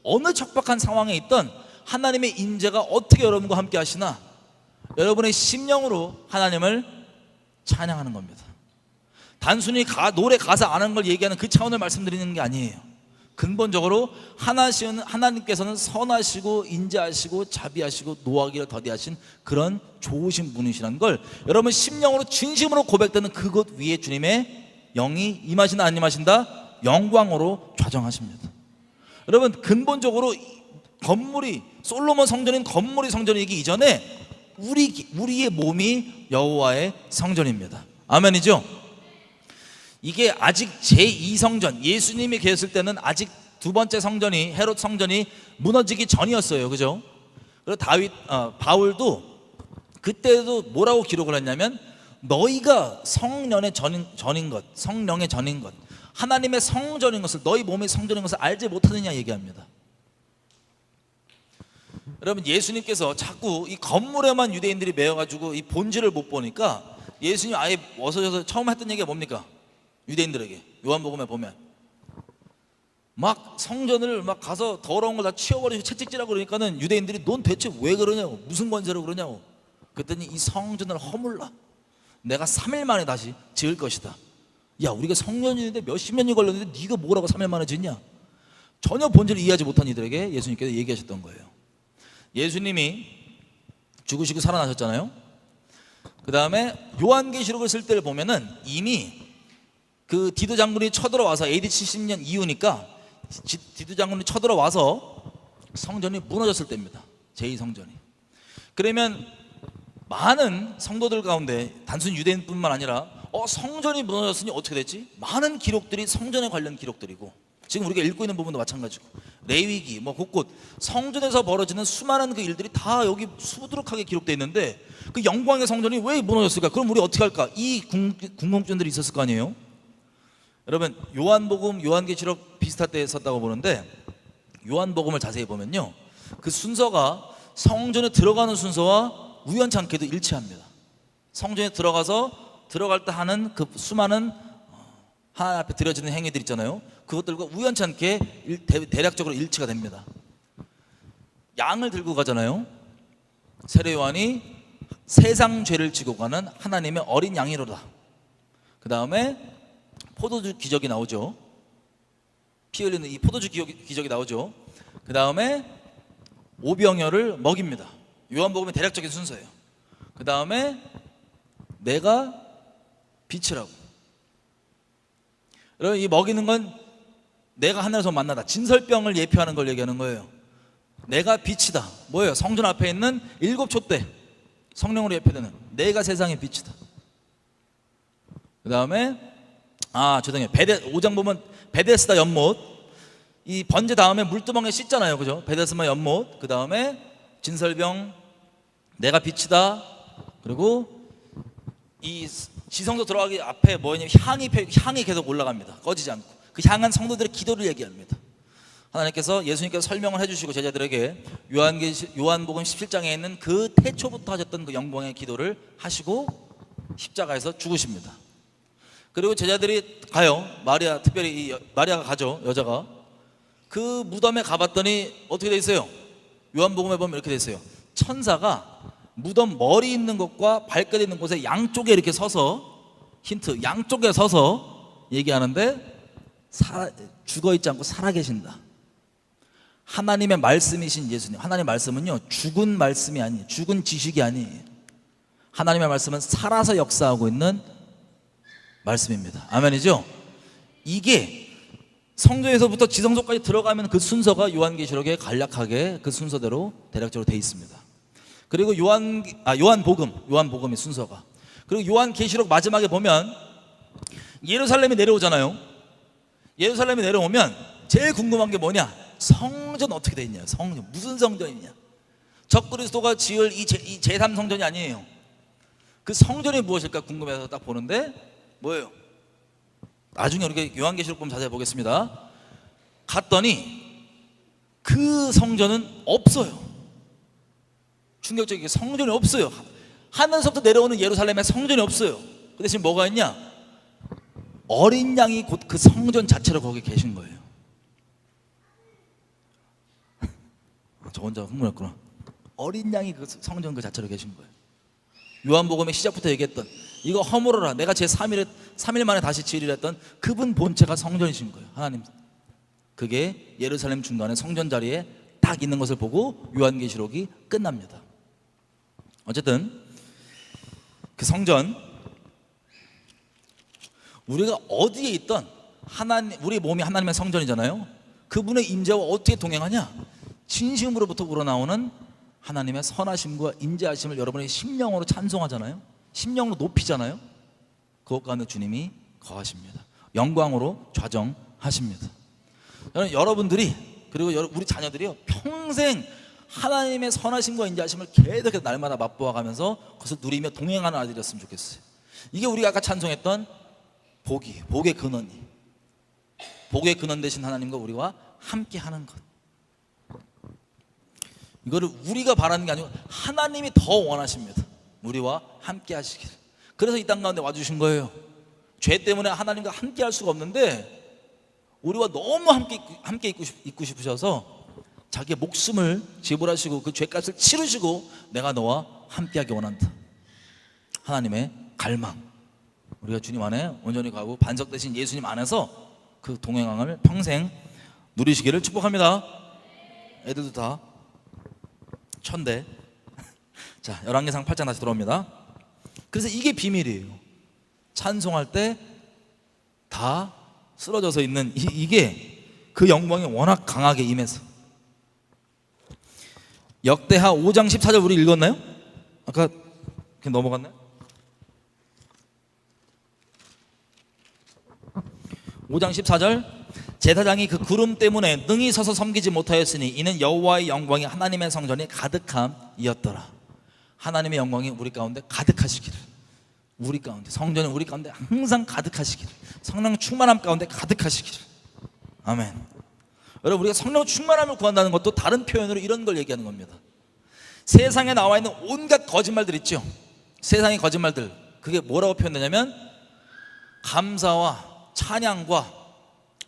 어느 척박한 상황에 있던 하나님의 인재가 어떻게 여러분과 함께 하시나, 여러분의 심령으로 하나님을 찬양하는 겁니다. 단순히 노래 가사 아는 걸 얘기하는 그 차원을 말씀드리는 게 아니에요. 근본적으로 하나님께서는 선하시고 인자하시고 자비하시고 노하기를 더디하신 그런 좋으신 분이시라는 걸 여러분 심령으로 진심으로 고백되는 그곳 위에 주님의 영이 임하신다 안 임하신다? 영광으로 좌정하십니다. 여러분 근본적으로 건물이 솔로몬 성전인 건물이 성전이기 이전에 우리의 몸이 여호와의 성전입니다. 아멘이죠? 이게 아직 제2성전, 예수님이 계셨을 때는 아직 두 번째 성전이 헤롯 성전이 무너지기 전이었어요. 그죠? 그리고 바울도 그때도 뭐라고 기록을 했냐면, 너희가 성령의 전인 것, 성령의 전인 것, 하나님의 성전인 것을, 너희 몸의 성전인 것을 알지 못하느냐 얘기합니다. 여러분 예수님께서 자꾸 이 건물에만 유대인들이 매여가지고 이 본질을 못 보니까 예수님 아예 어서셔서 처음 했던 얘기가 뭡니까? 유대인들에게 요한복음에 보면 막 성전을 막 가서 더러운 걸 다 치워버리고 채찍질하고 그러니까는 유대인들이 넌 대체 왜 그러냐고, 무슨 권세로 그러냐고. 그랬더니 이 성전을 허물라, 내가 3일 만에 다시 지을 것이다. 야, 우리가 성년인데 몇십 년이 걸렸는데 네가 뭐라고 3일 만에 짓냐? 전혀 본질을 이해하지 못한 이들에게 예수님께서 얘기하셨던 거예요. 예수님이 죽으시고 살아나셨잖아요. 그 다음에 요한계시록을 쓸 때를 보면은 이미 그 디도 장군이 쳐들어와서 AD 70년 이후니까 디도 장군이 쳐들어와서 성전이 무너졌을 때입니다. 제2성전이. 그러면 많은 성도들 가운데 단순히 유대인뿐만 아니라 성전이 무너졌으니 어떻게 됐지? 많은 기록들이 성전에 관련 기록들이고, 지금 우리가 읽고 있는 부분도 마찬가지고 레위기 곳곳 성전에서 벌어지는 수많은 그 일들이 다 여기 수두룩하게 기록되어 있는데, 그 영광의 성전이 왜 무너졌을까? 그럼 우리 어떻게 할까? 이 궁금증들이 있었을 거 아니에요? 여러분 요한복음, 요한계시록 비슷할 때 썼다고 보는데, 요한복음을 자세히 보면요, 그 순서가 성전에 들어가는 순서와 우연찮게도 일치합니다. 성전에 들어갈 때 하는 그 수많은 하나님 앞에 드려지는 행위들 있잖아요, 그것들과 우연찮게 대략적으로 일치가 됩니다. 양을 들고 가잖아요. 세례 요한이 세상 죄를 지고 가는 하나님의 어린 양이로다. 그 다음에 포도주 기적이 나오죠. 피 흘리는 이 포도주 기적이 나오죠. 그 다음에 오병이어를 먹입니다. 요한복음의 대략적인 순서예요. 그 다음에 내가 빛이라고. 여러분 이 먹이는 건 내가 하늘에서 만나다, 진설병을 예표하는 걸 얘기하는 거예요. 내가 빛이다. 뭐예요? 성전 앞에 있는 7촛대 성령으로 예표되는 내가 세상의 빛이다. 그 다음에 죄송해요. 5장 보면 베데스다 연못, 이 번제 다음에 물두멍에 씻잖아요. 그죠? 베데스다 연못. 그 다음에 진설병, 내가 빛이다. 그리고 이 지성소 들어가기 앞에 뭐냐, 향이 계속 올라갑니다. 꺼지지 않고. 그 향한 성도들의 기도를 얘기합니다. 하나님께서, 예수님께서 설명을 해주시고 제자들에게 요한복음 17장에 있는 그 태초부터 하셨던 그 영광의 기도를 하시고 십자가에서 죽으십니다. 그리고 제자들이 가요. 특별히 마리아가 가죠. 여자가 그 무덤에 가봤더니 어떻게 돼 있어요? 요한복음에 보면 이렇게 돼 있어요. 천사가 무덤 머리 있는 곳과 발끝 있는 곳에 양쪽에 이렇게 서서, 힌트, 양쪽에 서서 얘기하는데 죽어있지 않고 살아계신다. 하나님의 말씀이신 예수님. 하나님의 말씀은요 죽은 말씀이 아니에요. 죽은 지식이 아니에요. 하나님의 말씀은 살아서 역사하고 있는 말씀입니다. 아멘이죠? 이게 성전에서부터 지성소까지 들어가면 그 순서가 요한계시록에 간략하게 그 순서대로 대략적으로 되어 있습니다. 그리고 요한복음의 순서가. 그리고 요한계시록 마지막에 보면 예루살렘이 내려오잖아요. 예루살렘이 내려오면 제일 궁금한 게 뭐냐? 성전 어떻게 되어 있냐? 성전 무슨 성전이냐? 적그리스도가 지을 이 제3성전이 아니에요. 그 성전이 무엇일까 궁금해서 딱 보는데 뭐예요? 나중에 우리가 요한계시록 보면 자세히 보겠습니다. 갔더니 그 성전은 없어요. 충격적이게 성전이 없어요. 하늘서부터 내려오는 예루살렘에 성전이 없어요. 그 대신 뭐가 있냐? 어린 양이 곧 그 성전 자체로 거기 계신 거예요. 저 혼자 흥분했구나. 어린 양이 그 성전 그 자체로 계신 거예요. 요한복음의 시작부터 얘기했던 이거 허물어라 내가 제 3일 만에 다시 지으리라 했던 그분 본체가 성전이신 거예요. 하나님. 그게 예루살렘 중간에 성전 자리에 딱 있는 것을 보고 요한계시록이 끝납니다. 어쨌든 그 성전, 우리가 어디에 있던 하나님, 우리 몸이 하나님의 성전이잖아요. 그분의 임재와 어떻게 동행하냐? 진심으로부터 우러나오는 하나님의 선하심과 인자하심을 여러분의 심령으로 찬송하잖아요. 심령으로 높이잖아요. 그것 가운데 주님이 거하십니다. 영광으로 좌정하십니다. 여러분들이 그리고 우리 자녀들이요 평생 하나님의 선하심과 인자하심을 계속해서 날마다 맛보아가면서 그것을 누리며 동행하는 아들이었으면 좋겠어요. 이게 우리가 아까 찬송했던 복의 근원이, 복의 근원 되신 하나님과 우리와 함께 하는 것. 이거를 우리가 바라는 게 아니고 하나님이 더 원하십니다. 우리와 함께 하시길. 그래서 이 땅 가운데 와주신 거예요. 죄 때문에 하나님과 함께 할 수가 없는데 우리와 너무 함께 있고 싶으셔서 자기의 목숨을 지불하시고 그 죄값을 치르시고 내가 너와 함께하기 원한다. 하나님의 갈망. 우리가 주님 안에 온전히 가고 반석되신 예수님 안에서 그 동행함을 평생 누리시기를 축복합니다. 애들도 다 천대. 자, 열왕기상 8장 다시 돌아옵니다. 그래서 이게 비밀이에요. 찬송할 때 다 쓰러져서 있는 이게 그 영광이 워낙 강하게 임해서. 역대하 5장 14절 우리 읽었나요? 아까 그냥 넘어갔나요? 5장 14절 제사장이 그 구름 때문에 능히 서서 섬기지 못하였으니 이는 여호와의 영광이 하나님의 성전에 가득함이었더라. 하나님의 영광이 우리 가운데 가득하시기를, 우리 가운데 성전이 우리 가운데 항상 가득하시기를, 성령 충만함 가운데 가득하시기를. 아멘. 여러분, 우리가 성령 충만함을 구한다는 것도 다른 표현으로 이런 걸 얘기하는 겁니다. 세상에 나와 있는 온갖 거짓말들 있죠. 세상의 거짓말들, 그게 뭐라고 표현되냐면 감사와 찬양과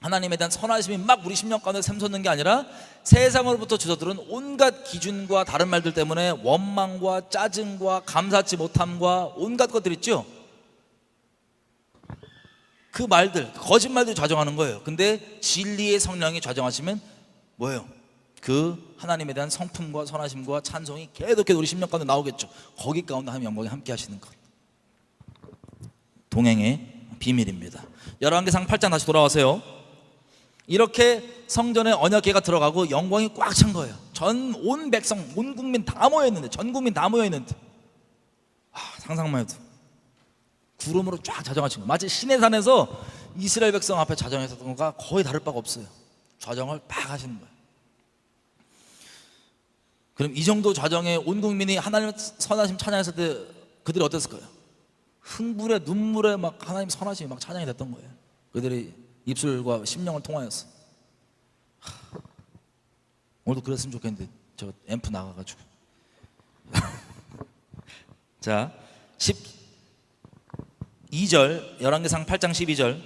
하나님에 대한 선하심이 막 우리 심령 가운데 샘솟는 게 아니라 세상으로부터 주저들은 온갖 기준과 다른 말들 때문에 원망과 짜증과 감사치 못함과 온갖 것들 있죠. 그 말들, 거짓말들이 좌정하는 거예요. 근데 진리의 성령이 좌정하시면 뭐예요? 그 하나님에 대한 성품과 선하심과 찬송이 계속해서 우리 심령 가운데 나오겠죠. 거기 가운데 하나님 영광이 함께 하시는 것, 동행의 비밀입니다. 열왕기상 8장 다시 돌아와서요, 이렇게 성전에 언약궤가 들어가고 영광이 꽉 찬 거예요. 온 백성, 온 국민 다 모여있는데, 전 국민 다 모여있는데, 상상만 해도 구름으로 쫙 좌정하신 거예요. 마치 시내산에서 이스라엘 백성 앞에 좌정했었던 것과 거의 다를 바가 없어요. 좌정을 팍 하시는 거예요. 그럼 이 정도 좌정에 온 국민이 하나님의 선하심 찬양했을 때 그들이 어땠을까요? 흥분에 눈물에 막 하나님 선하심이 막 찬양이 됐던 거예요. 그들이 입술과 심령을 통하여서. 오늘도 그랬으면 좋겠는데 저 앰프 나가가지고. 자, 12절 열왕기상 8장 12절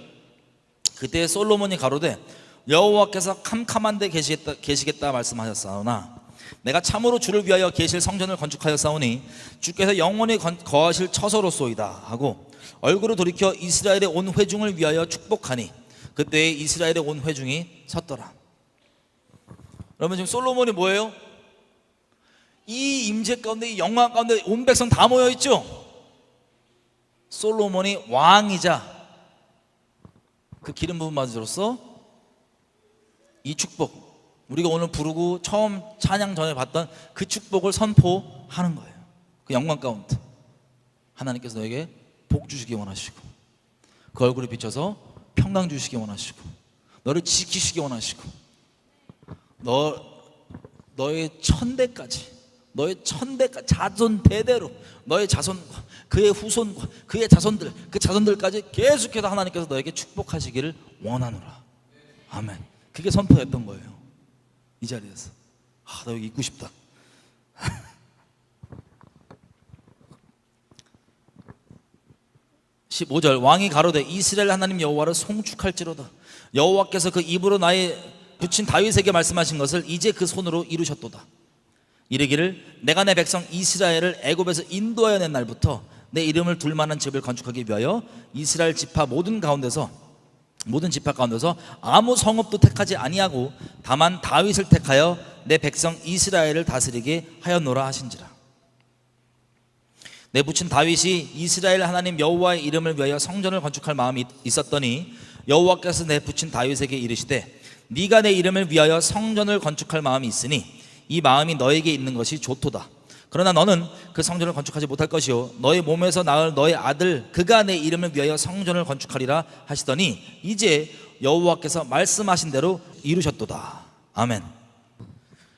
그때 솔로몬이 가로되 여호와께서 캄캄한 데 계시겠다 말씀하셨사오나 내가 참으로 주를 위하여 계실 성전을 건축하였사오니 주께서 영원히 거하실 처소로소이다 하고 얼굴을 돌이켜 이스라엘의 온 회중을 위하여 축복하니 그때 이스라엘의 온 회중이 섰더라. 여러분, 지금 솔로몬이 뭐예요? 이 임재 가운데, 이 영광 가운데 온 백성 다 모여있죠. 솔로몬이 왕이자 그 기름 부음 받으로서 이 축복, 우리가 오늘 부르고 처음 찬양 전에 봤던 그 축복을 선포하는 거예요. 그 영광 가운데 하나님께서 너에게 복 주시기 원하시고 그 얼굴을 비춰서 평강 주시기 원하시고 너를 지키시기 원하시고 너의 천대까지 자손 대대로 너의 자손과 그의 후손과 그의 자손들, 그 자손들까지 계속해서 하나님께서 너에게 축복하시기를 원하노라. 아멘. 그게 선포했던 거예요. 이 자리에서. 나 여기 있고 싶다. 15절 왕이 가로되 이스라엘 하나님 여호와를 송축할지로다. 여호와께서 그 입으로 나의 붙인 다윗에게 말씀하신 것을 이제 그 손으로 이루셨도다. 이르기를 내가 내 백성 이스라엘을 애굽에서 인도하여 낸 날부터 내 이름을 둘 만한 집을 건축하기 위하여 이스라엘 지파 모든 지파 가운데서 아무 성읍도 택하지 아니하고 다만 다윗을 택하여 내 백성 이스라엘을 다스리게 하였노라 하신지라. 내 부친 다윗이 이스라엘 하나님 여호와의 이름을 위하여 성전을 건축할 마음이 있었더니 여호와께서 내 부친 다윗에게 이르시되 네가 내 이름을 위하여 성전을 건축할 마음이 있으니 이 마음이 너에게 있는 것이 좋도다. 그러나 너는 그 성전을 건축하지 못할 것이요 너의 몸에서 낳을 너의 아들 그가 내 이름을 위하여 성전을 건축하리라 하시더니 이제 여호와께서 말씀하신 대로 이루셨도다. 아멘.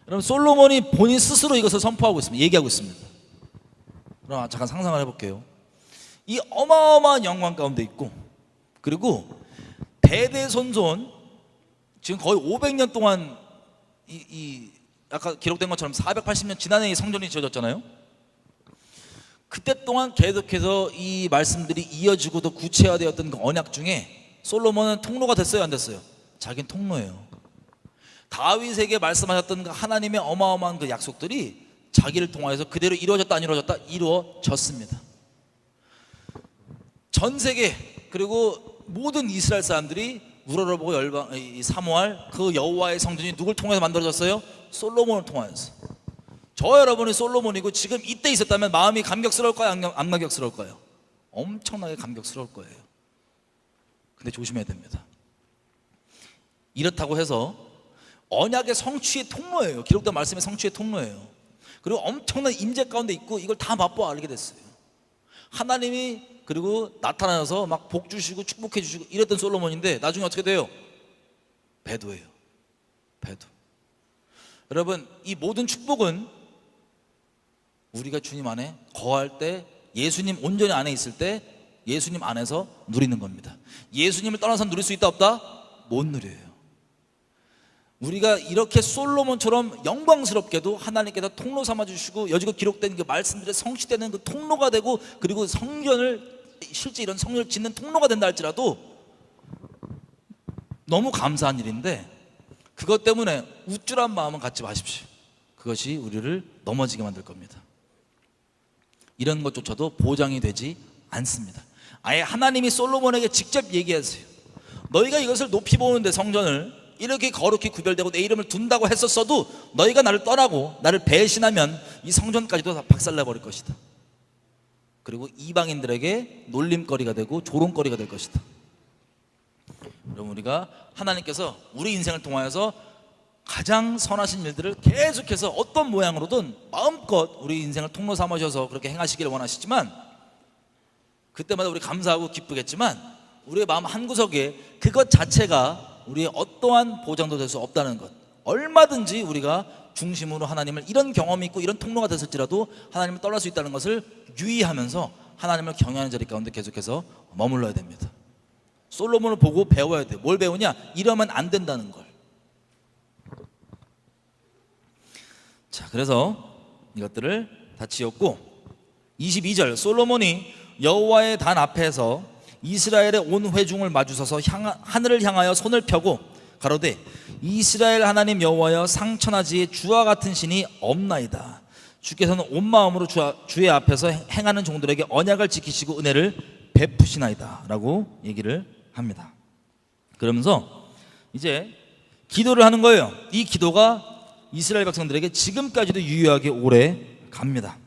여러분, 솔로몬이 본인 스스로 이것을 선포하고 있습니다. 얘기하고 있습니다. 그럼 잠깐 상상을 해볼게요. 이 어마어마한 영광 가운데 있고, 그리고 대대손손 지금 거의 500년 동안 아까 기록된 것처럼 480년 지난해 성전이 지어졌잖아요. 그때 동안 계속해서 이 말씀들이 이어지고 더 구체화되었던 그 언약 중에 솔로몬은 통로가 됐어요, 안 됐어요? 자기는 통로예요. 다윗에게 말씀하셨던 그 하나님의 어마어마한 그 약속들이 자기를 통하여서 그대로 이루어졌다 안 이루어졌다? 이루어졌습니다. 전 세계 그리고 모든 이스라엘 사람들이 우러러보고 사모할 그 여호와의 성전이 누굴 통해서 만들어졌어요? 솔로몬을 통하여서. 저 여러분이 솔로몬이고 지금 이때 있었다면 마음이 감격스러울까요? 안 감격스러울까요? 엄청나게 감격스러울 거예요. 근데 조심해야 됩니다. 이렇다고 해서 언약의 성취의 통로예요. 기록된 말씀의 성취의 통로예요. 그리고 엄청난 임재 가운데 있고 이걸 다 맛보아 알게 됐어요. 하나님이 그리고 나타나서 막 복 주시고 축복해 주시고 이랬던 솔로몬인데 나중에 어떻게 돼요? 배도예요. 배도. 여러분, 이 모든 축복은 우리가 주님 안에 거할 때, 예수님 온전히 안에 있을 때 예수님 안에서 누리는 겁니다. 예수님을 떠나서 누릴 수 있다 없다? 못 누려요. 우리가 이렇게 솔로몬처럼 영광스럽게도 하나님께서 통로 삼아주시고 여지껏 기록된 그 말씀들의 성취되는 그 통로가 되고, 그리고 성전을 실제 이런 성전을 짓는 통로가 된다 할지라도 너무 감사한 일인데, 그것 때문에 우쭐한 마음은 갖지 마십시오. 그것이 우리를 넘어지게 만들 겁니다. 이런 것조차도 보장이 되지 않습니다. 아예 하나님이 솔로몬에게 직접 얘기하세요. 너희가 이것을 높이 보는데 성전을 이렇게 거룩히 구별되고 내 이름을 둔다고 했었어도 너희가 나를 떠나고 나를 배신하면 이 성전까지도 다 박살내버릴 것이다. 그리고 이방인들에게 놀림거리가 되고 조롱거리가 될 것이다. 여러분, 우리가 하나님께서 우리 인생을 통하여서 가장 선하신 일들을 계속해서 어떤 모양으로든 마음껏 우리 인생을 통로 삼으셔서 그렇게 행하시기를 원하시지만, 그때마다 우리 감사하고 기쁘겠지만 우리의 마음 한구석에 그것 자체가 우리의 어떠한 보장도 될 수 없다는 것, 얼마든지 우리가 중심으로 하나님을 이런 경험이 있고 이런 통로가 됐을지라도 하나님을 떠날 수 있다는 것을 유의하면서 하나님을 경외하는 자리 가운데 계속해서 머물러야 됩니다. 솔로몬을 보고 배워야 돼요. 뭘 배우냐? 이러면 안 된다는 걸. 자, 그래서 이것들을 다 지었고 22절, 솔로몬이 여호와의 단 앞에서 이스라엘의 온 회중을 마주서서 하늘을 향하여 손을 펴고 가로되 이스라엘 하나님 여호와여, 상천하지에 주와 같은 신이 없나이다. 주께서는 온 마음으로 주의 앞에서 행하는 종들에게 언약을 지키시고 은혜를 베푸시나이다 라고 얘기를 합니다. 그러면서 이제 기도를 하는 거예요. 이 기도가 이스라엘 백성들에게 지금까지도 유효하게 오래 갑니다.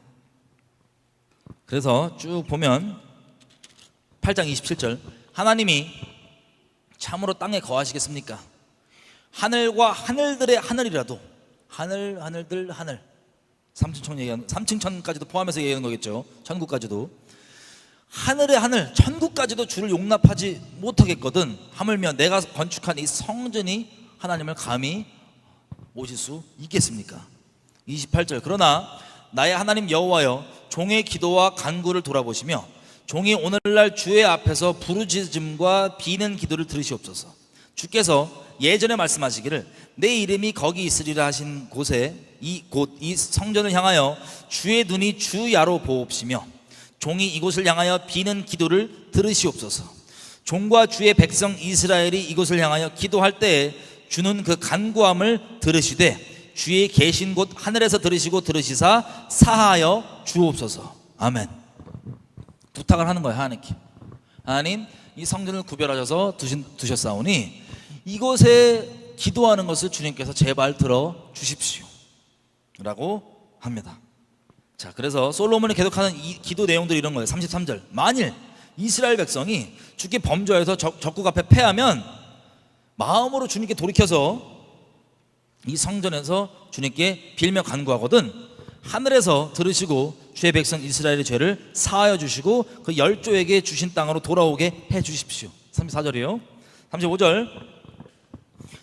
그래서 쭉 보면 8장 27절, 하나님이 참으로 땅에 거하시겠습니까? 하늘과 하늘들의 하늘이라도, 하늘들 하늘, 삼층천 얘기하는, 삼층천까지도 포함해서 얘기하는 거겠죠. 천국까지도, 하늘의 하늘, 천국까지도 주를 용납하지 못하겠거든 하물며 내가 건축한 이 성전이 하나님을 감히 모실 수 있겠습니까? 28절, 그러나 나의 하나님 여호와여, 종의 기도와 간구를 돌아보시며 종이 오늘날 주의 앞에서 부르짖음과 비는 기도를 들으시옵소서. 주께서 예전에 말씀하시기를 내 이름이 거기 있으리라 하신 곳에 이 성전을 향하여 주의 눈이 주야로 보옵시며 종이 이곳을 향하여 비는 기도를 들으시옵소서. 종과 주의 백성 이스라엘이 이곳을 향하여 기도할 때에 주는 그 간구함을 들으시되 주의 계신 곳 하늘에서 들으시고 들으시사 사하여 주옵소서. 아멘. 부탁을 하는 거예요, 하나님께. 하나님, 이 성전을 구별하셔서 두셨사오니 이곳에 기도하는 것을 주님께서 제발 들어 주십시오 라고 합니다. 자, 그래서 솔로몬이 계속하는 이 기도 내용들이 이런 거예요. 33절, 만일 이스라엘 백성이 주께 범죄해서 적국 앞에 패하면 마음으로 주님께 돌이켜서 이 성전에서 주님께 빌며 간구하거든 하늘에서 들으시고 주의 백성 이스라엘의 죄를 사하여 주시고 그 열조에게 주신 땅으로 돌아오게 해 주십시오. 34절이요 35절,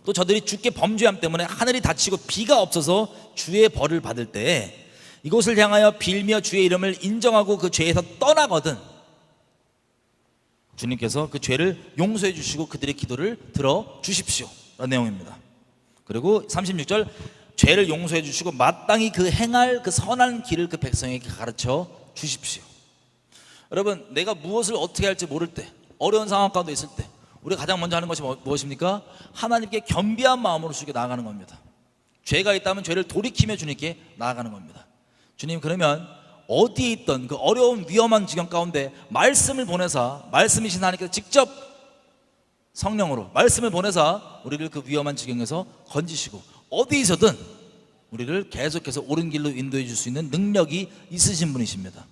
또 저들이 주께 범죄함 때문에 하늘이 닫히고 비가 없어서 주의 벌을 받을 때에 이곳을 향하여 빌며 주의 이름을 인정하고 그 죄에서 떠나거든 주님께서 그 죄를 용서해 주시고 그들의 기도를 들어 주십시오 라는 내용입니다. 그리고 36절, 죄를 용서해 주시고 마땅히 그 행할 그 선한 길을 그 백성에게 가르쳐 주십시오. 여러분, 내가 무엇을 어떻게 할지 모를 때, 어려운 상황 가운데 있을 때 우리가 가장 먼저 하는 것이 무엇입니까? 하나님께 겸비한 마음으로 주님께 나아가는 겁니다. 죄가 있다면 죄를 돌이키며 주님께 나아가는 겁니다. 주님, 그러면 어디에 있던 그 어려운 위험한 지경 가운데 말씀을 보내사, 말씀이신 하나님께서 직접 성령으로 말씀을 보내사 우리를 그 위험한 지경에서 건지시고 어디에서든 우리를 계속해서 옳은 길로 인도해 줄 수 있는 능력이 있으신 분이십니다.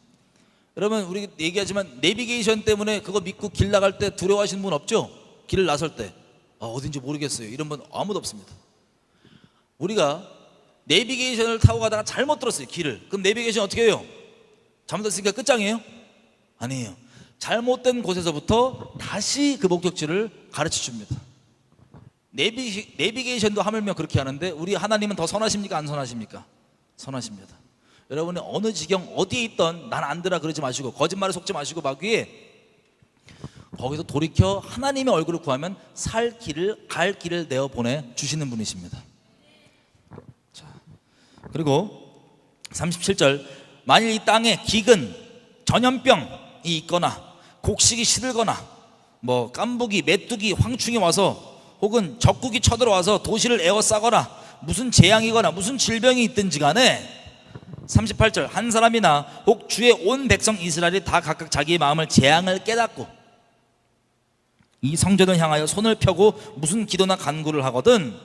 여러분, 우리 얘기하지만 내비게이션 때문에 그거 믿고 길 나갈 때 두려워하시는 분 없죠? 길을 나설 때 어딘지 모르겠어요 이런 분 아무도 없습니다. 우리가 내비게이션을 타고 가다가 잘못 들었어요, 길을. 그럼 내비게이션 어떻게 해요? 잘못했으니까 끝장이에요? 아니에요. 잘못된 곳에서부터 다시 그 목적지를 가르쳐 줍니다. 내비게이션도 하물며 그렇게 하는데 우리 하나님은 더 선하십니까? 안 선하십니까? 선하십니다. 여러분이 어느 지경 어디에 있던 난 안 되라 그러지 마시고 거짓말에 속지 마시고 마귀에 거기서 돌이켜 하나님의 얼굴을 구하면 살 길을, 갈 길을 내어 보내 주시는 분이십니다. 자, 그리고 37절, 만일 이 땅에 기근, 전염병이 있거나 곡식이 시들거나 뭐 깐부기, 메뚜기, 황충이 와서 혹은 적국이 쳐들어와서 도시를 에워싸거나 무슨 재앙이거나 무슨 질병이 있든지 간에 38절, 한 사람이나 혹 주의 온 백성 이스라엘이 다 각각 자기의 마음을 재앙을 깨닫고 이 성전을 향하여 손을 펴고 무슨 기도나 간구를 하거든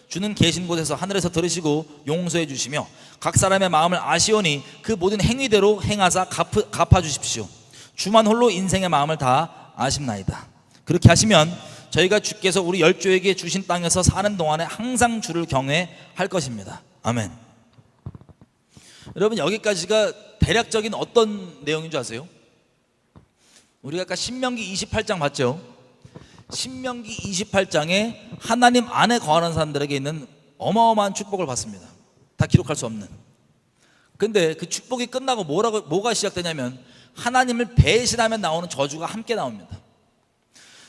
주는 계신 곳에서 하늘에서 들으시고 용서해 주시며 각 사람의 마음을 아시오니 그 모든 행위대로 행하사 갚아 주십시오. 주만 홀로 인생의 마음을 다 아십나이다. 그렇게 하시면 저희가 주께서 우리 열조에게 주신 땅에서 사는 동안에 항상 주를 경외할 것입니다. 아멘. 여러분, 여기까지가 대략적인 어떤 내용인 줄 아세요? 우리가 아까 신명기 28장 봤죠? 신명기 28장에 하나님 안에 거하는 사람들에게 있는 어마어마한 축복을 받습니다. 다 기록할 수 없는. 근데 그 축복이 끝나고 뭐가 시작되냐면 하나님을 배신하면 나오는 저주가 함께 나옵니다.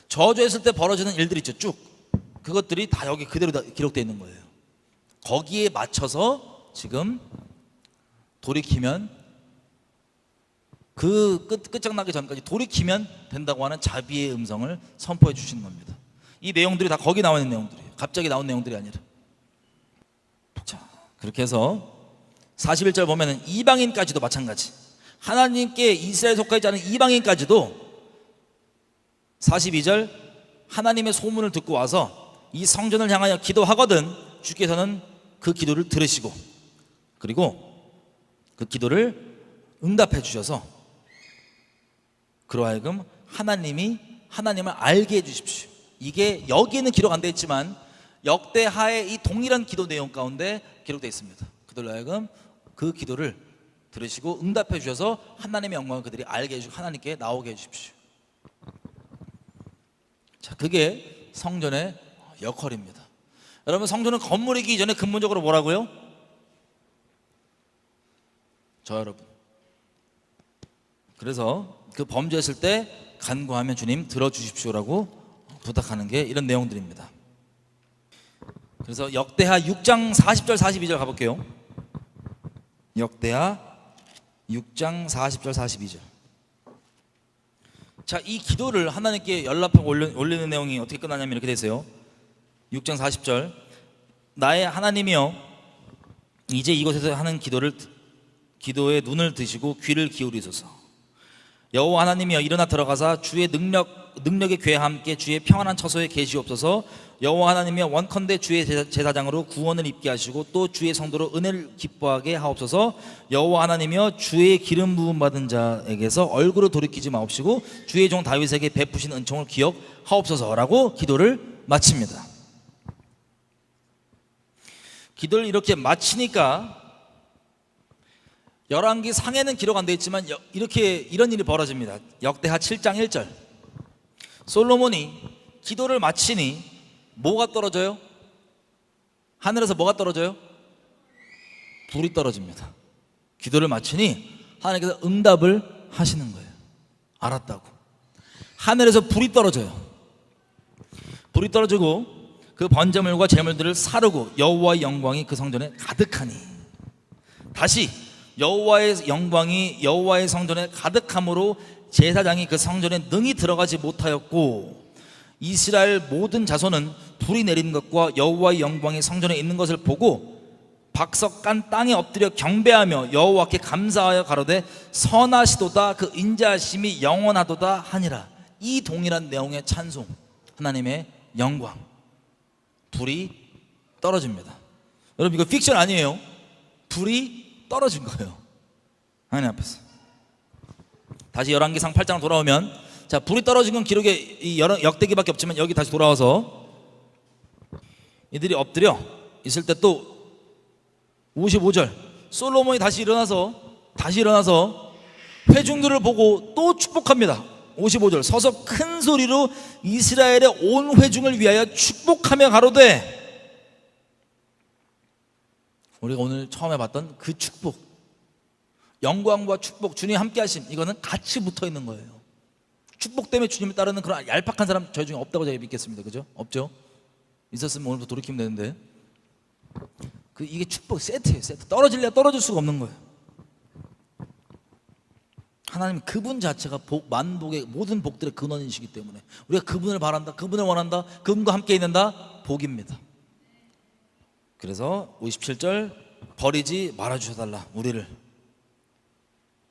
저주했을 때 벌어지는 일들이 있죠, 쭉. 그것들이 다 여기 그대로 기록되어 있는 거예요. 거기에 맞춰서 지금 돌이키면 그 끝장나기 전까지 돌이키면 된다고 하는 자비의 음성을 선포해 주시는 겁니다. 이 내용들이 다 거기 나와 있는 내용들이에요. 갑자기 나온 내용들이 아니라. 자, 그렇게 해서 41절 보면은 이방인까지도 마찬가지. 하나님께 이스라엘 속하지 않은 이방인까지도 42절, 하나님의 소문을 듣고 와서 이 성전을 향하여 기도하거든 주께서는 그 기도를 들으시고 그리고 그 기도를 응답해 주셔서 그러하여금 하나님을 알게 해 주십시오. 이게 여기는 기록 안 되어 있지만 역대하의 이 동일한 기도 내용 가운데 기록되어 있습니다. 그들로 하여금 그 기도를 들으시고 응답해 주셔서 하나님의 영광을 그들이 알게 해 주시고 하나님께 나오게 해 주십시오. 자, 그게 성전의 역할입니다. 여러분, 성전은 건물이기 이전에 근본적으로 뭐라고요? 저 여러분. 그래서 그 범죄했을 때 간구하면 주님 들어주십시오라고 부탁하는 게 이런 내용들입니다. 그래서 역대하 6장 40절 42절 가볼게요. 역대하 6장 40절 42절. 자, 이 기도를 하나님께 연락하고 올리는 내용이 어떻게 끝나냐면 이렇게 되세요. 6장 40절, 나의 하나님이여 이제 이곳에서 하는 기도에 눈을 드시고 귀를 기울이소서. 여호와 하나님이여, 일어나 들어가사 주의 능력의 괴와 함께 주의 평안한 처소에 계시옵소서. 여호와 하나님이여, 원컨대 주의 제사장으로 구원을 입게 하시고 또 주의 성도로 은혜를 기뻐하게 하옵소서. 여호와 하나님이여, 주의 기름 부음 받은 자에게서 얼굴을 돌이키지 마옵시고 주의 종 다윗에게 베푸신 은총을 기억하옵소서라고 기도를 마칩니다. 기도를 이렇게 마치니까 열왕기 상에는 기록 안 되어 있지만 이런 일이 벌어집니다. 역대하 7장 1절. 솔로몬이 기도를 마치니 뭐가 떨어져요? 하늘에서 뭐가 떨어져요? 불이 떨어집니다. 기도를 마치니 하나님께서 응답을 하시는 거예요. 알았다고. 하늘에서 불이 떨어져요. 불이 떨어지고 그 번제물과 제물들을 사르고 여호와의 영광이 그 성전에 가득하니, 다시 여호와의 영광이 여호와의 성전에 가득함으로 제사장이 그 성전에 능히 들어가지 못하였고, 이스라엘 모든 자손은 불이 내리는 것과 여호와의 영광이 성전에 있는 것을 보고 박석간 땅에 엎드려 경배하며 여호와께 감사하여 가로되 선하시도다, 그 인자하심이 영원하도다 하니라. 이 동일한 내용의 찬송, 하나님의 영광, 불이 떨어집니다. 여러분, 이거 픽션 아니에요. 불이 떨어진 거예요, 하나님 앞에서. 다시 열왕기상 8장 돌아오면, 자, 불이 떨어진 건 기록에 이 역대기밖에 없지만 여기 다시 돌아와서 이들이 엎드려 있을 때 또 55절 솔로몬이 다시 일어나서 회중들을 보고 또 축복합니다. 55절 서서 큰 소리로 이스라엘의 온 회중을 위하여 축복하며 가로되, 우리가 오늘 처음에 봤던 그 축복, 영광과 축복, 주님 함께 하심, 이거는 같이 붙어 있는 거예요. 축복 때문에 주님을 따르는 그런 얄팍한 사람 저희 중에 없다고 제가 믿겠습니다. 그죠? 없죠? 있었으면 오늘부터 돌이키면 되는데, 이게 축복 세트예요. 세트. 떨어질래야 떨어질 수가 없는 거예요. 하나님 그분 자체가 만복의 모든 복들의 근원이시기 때문에 우리가 그분을 바란다, 그분을 원한다, 그분과 함께 있는다, 복입니다. 그래서 57절 버리지 말아주셔달라 우리를,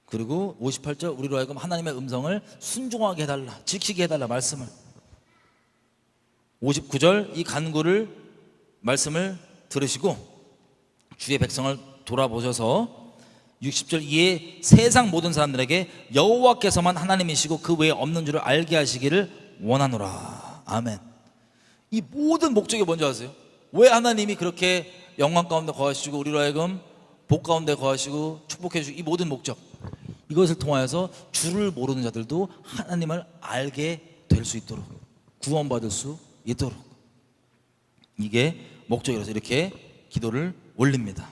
그리고 58절 우리로 하여금 하나님의 음성을 순종하게 해달라, 지키게 해달라 말씀을. 59절 이 간구를 말씀을 들으시고 주의 백성을 돌아보셔서 60절 이에 세상 모든 사람들에게 여호와께서만 하나님이시고 그 외에 없는 줄을 알게 하시기를 원하노라. 아멘. 이 모든 목적이 뭔지 아세요? 왜 하나님이 그렇게 영광 가운데 거하시고 우리로 하여금 복 가운데 거하시고 축복해 주시고, 이 모든 목적, 이것을 통하여서 주를 모르는 자들도 하나님을 알게 될 수 있도록, 구원받을 수 있도록, 이게 목적이라서 이렇게 기도를 올립니다.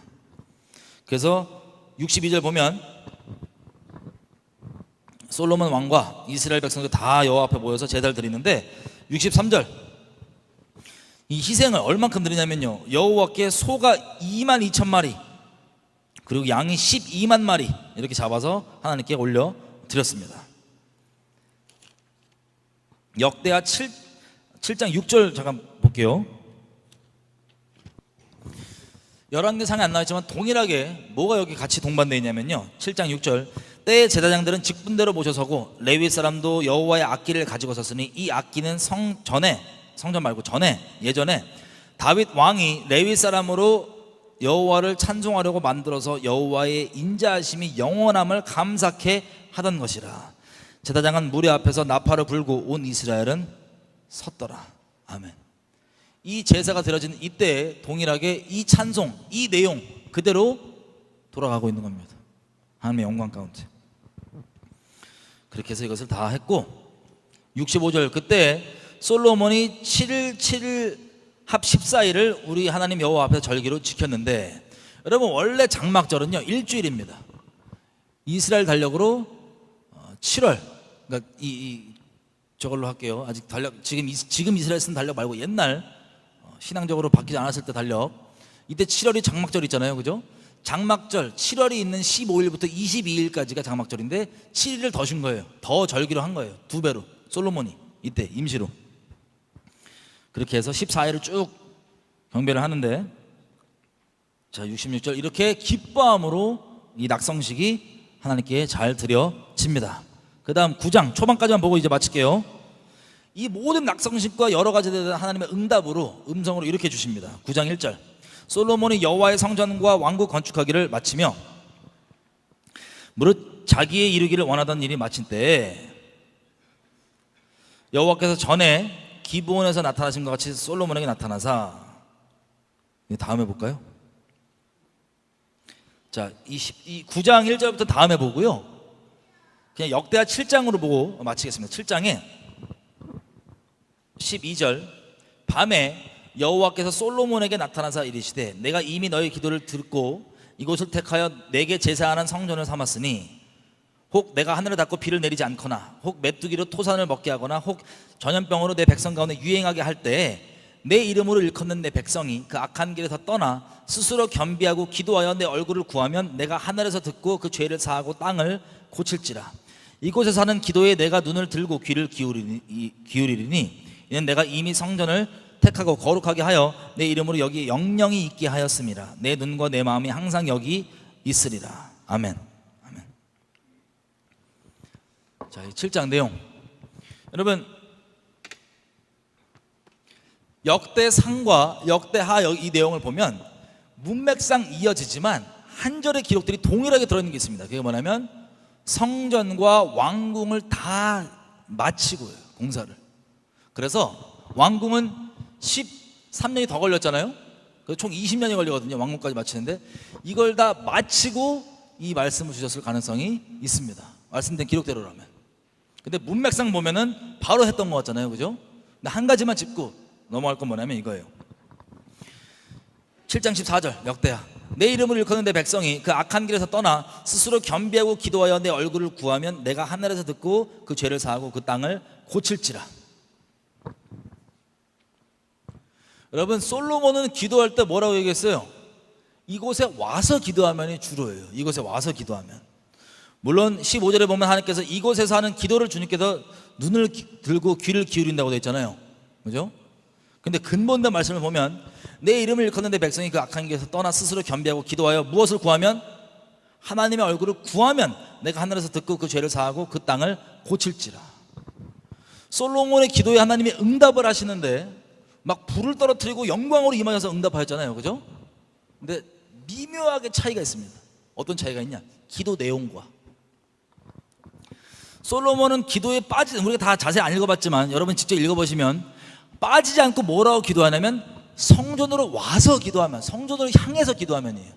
그래서 62절 보면 솔로몬 왕과 이스라엘 백성들 다 여호와 앞에 모여서 제사를 드리는데, 63절 이 희생을 얼만큼 드리냐면요, 여호와께 소가 22,000마리 그리고 양이 12만 마리 이렇게 잡아서 하나님께 올려 드렸습니다. 역대하 7장 6절 잠깐 볼게요. 열왕기상에 안 나와있지만 동일하게 뭐가 여기 같이 동반되어 있냐면요, 7장 6절 때의 제사장들은 직분대로 모셔서고 레위 사람도 여호와의 악기를 가지고 섰으니 이 악기는 성전 말고 예전에 다윗 왕이 레위 사람으로 여호와를 찬송하려고 만들어서 여호와의 인자하심이 영원함을 감사케 하던 것이라. 제사장은 무리 앞에서 나팔을 불고 온 이스라엘은 섰더라. 아멘. 이 제사가 드려진 이때에 동일하게 이 찬송, 이 내용 그대로 돌아가고 있는 겁니다. 하나님의 영광 가운데. 그렇게 해서 이것을 다 했고, 65절 그때 솔로몬이 7일 7일 합 14일을 우리 하나님 여호와 앞에서 절기로 지켰는데, 여러분 원래 장막절은요 일주일입니다. 이스라엘 달력으로 7월, 그러니까 저걸로 할게요. 아직 달력 지금 이스라엘 쓴 달력 말고 옛날 신앙적으로 바뀌지 않았을 때 달력, 이때 7월이 장막절 있잖아요, 그죠? 장막절 7월이 있는 15일부터 22일까지가 장막절인데 7일을 더 쉰 거예요. 더 절기로 한 거예요. 2배로 솔로몬이 이때 임시로. 그렇게 해서 14일을 쭉 경배를 하는데, 자, 66절 이렇게 기뻐함으로 이 낙성식이 하나님께 잘 드려집니다. 그 다음 9장 초반까지만 보고 이제 마칠게요. 이 모든 낙성식과 여러 가지에 대한 하나님의 응답으로 음성으로 이렇게 주십니다. 9장 1절 솔로몬이 여호와의 성전과 왕국 건축하기를 마치며 무릇 자기의 이루기를 원하던 일이 마친 때에 여호와께서 전에 기브온에서 나타나신 것 같이 솔로몬에게 나타나사. 다음에 볼까요? 자, 이 9장 1절부터 다음에 보고요, 그냥 역대하 7장으로 보고 마치겠습니다. 7장에 12절 밤에 여호와께서 솔로몬에게 나타나사 이르시되 내가 이미 너의 기도를 듣고 이곳을 택하여 내게 제사하는 성전을 삼았으니 혹 내가 하늘을 닫고 비를 내리지 않거나 혹 메뚜기로 토산을 먹게 하거나 혹 전염병으로 내 백성 가운데 유행하게 할 때에 내 이름으로 일컫는 내 백성이 그 악한 길에서 떠나 스스로 겸비하고 기도하여 내 얼굴을 구하면 내가 하늘에서 듣고 그 죄를 사하고 땅을 고칠지라. 이곳에 사는 기도에 내가 눈을 들고 귀를 기울이리니 이는 내가 이미 성전을 택하고 거룩하게 하여 내 이름으로 여기 영영이 있게 하였음이라. 내 눈과 내 마음이 항상 여기 있으리라. 아멘. 아멘. 자, 이 7장 내용, 여러분 역대상과 역대하 이 내용을 보면 문맥상 이어지지만 한 절의 기록들이 동일하게 들어있는 게 있습니다. 그게 뭐냐면 성전과 왕궁을 다 마치고요, 공사를. 그래서 왕궁은 13년이 더 걸렸잖아요. 그래서 총 20년이 걸리거든요, 왕궁까지 마치는데. 이걸 다 마치고 이 말씀을 주셨을 가능성이 있습니다, 말씀된 기록대로라면. 근데 문맥상 보면은 바로 했던 것 같잖아요, 그죠? 근데 한 가지만 짚고 넘어갈 건 뭐냐면 이거예요. 7장 14절 역대하 내 이름을 일컫는 내 백성이 그 악한 길에서 떠나 스스로 겸비하고 기도하여 내 얼굴을 구하면 내가 하늘에서 듣고 그 죄를 사하고 그 땅을 고칠지라. 여러분 솔로몬은 기도할 때 뭐라고 얘기했어요? 이곳에 와서 기도하면이 주로예요. 이곳에 와서 기도하면. 물론 15절에 보면 하나님께서 이곳에서 하는 기도를 주님께서 눈을 들고 귀를 기울인다고 되어 있잖아요, 그죠? 근데 근본된 말씀을 보면 내 이름을 일컫는 내 백성이 그 악한 길에서 떠나 스스로 겸비하고 기도하여 무엇을 구하면? 하나님의 얼굴을 구하면 내가 하늘에서 듣고 그 죄를 사하고 그 땅을 고칠지라. 솔로몬의 기도에 하나님이 응답을 하시는데 막 불을 떨어뜨리고 영광으로 임하셔서 응답하였잖아요, 그죠? 근데 미묘하게 차이가 있습니다. 어떤 차이가 있냐? 기도 내용과. 솔로몬은 기도에 우리가 다 자세히 안 읽어봤지만 여러분 직접 읽어보시면 빠지지 않고 뭐라고 기도하냐면 성전으로 와서 기도하면, 성전으로 향해서 기도하면이에요.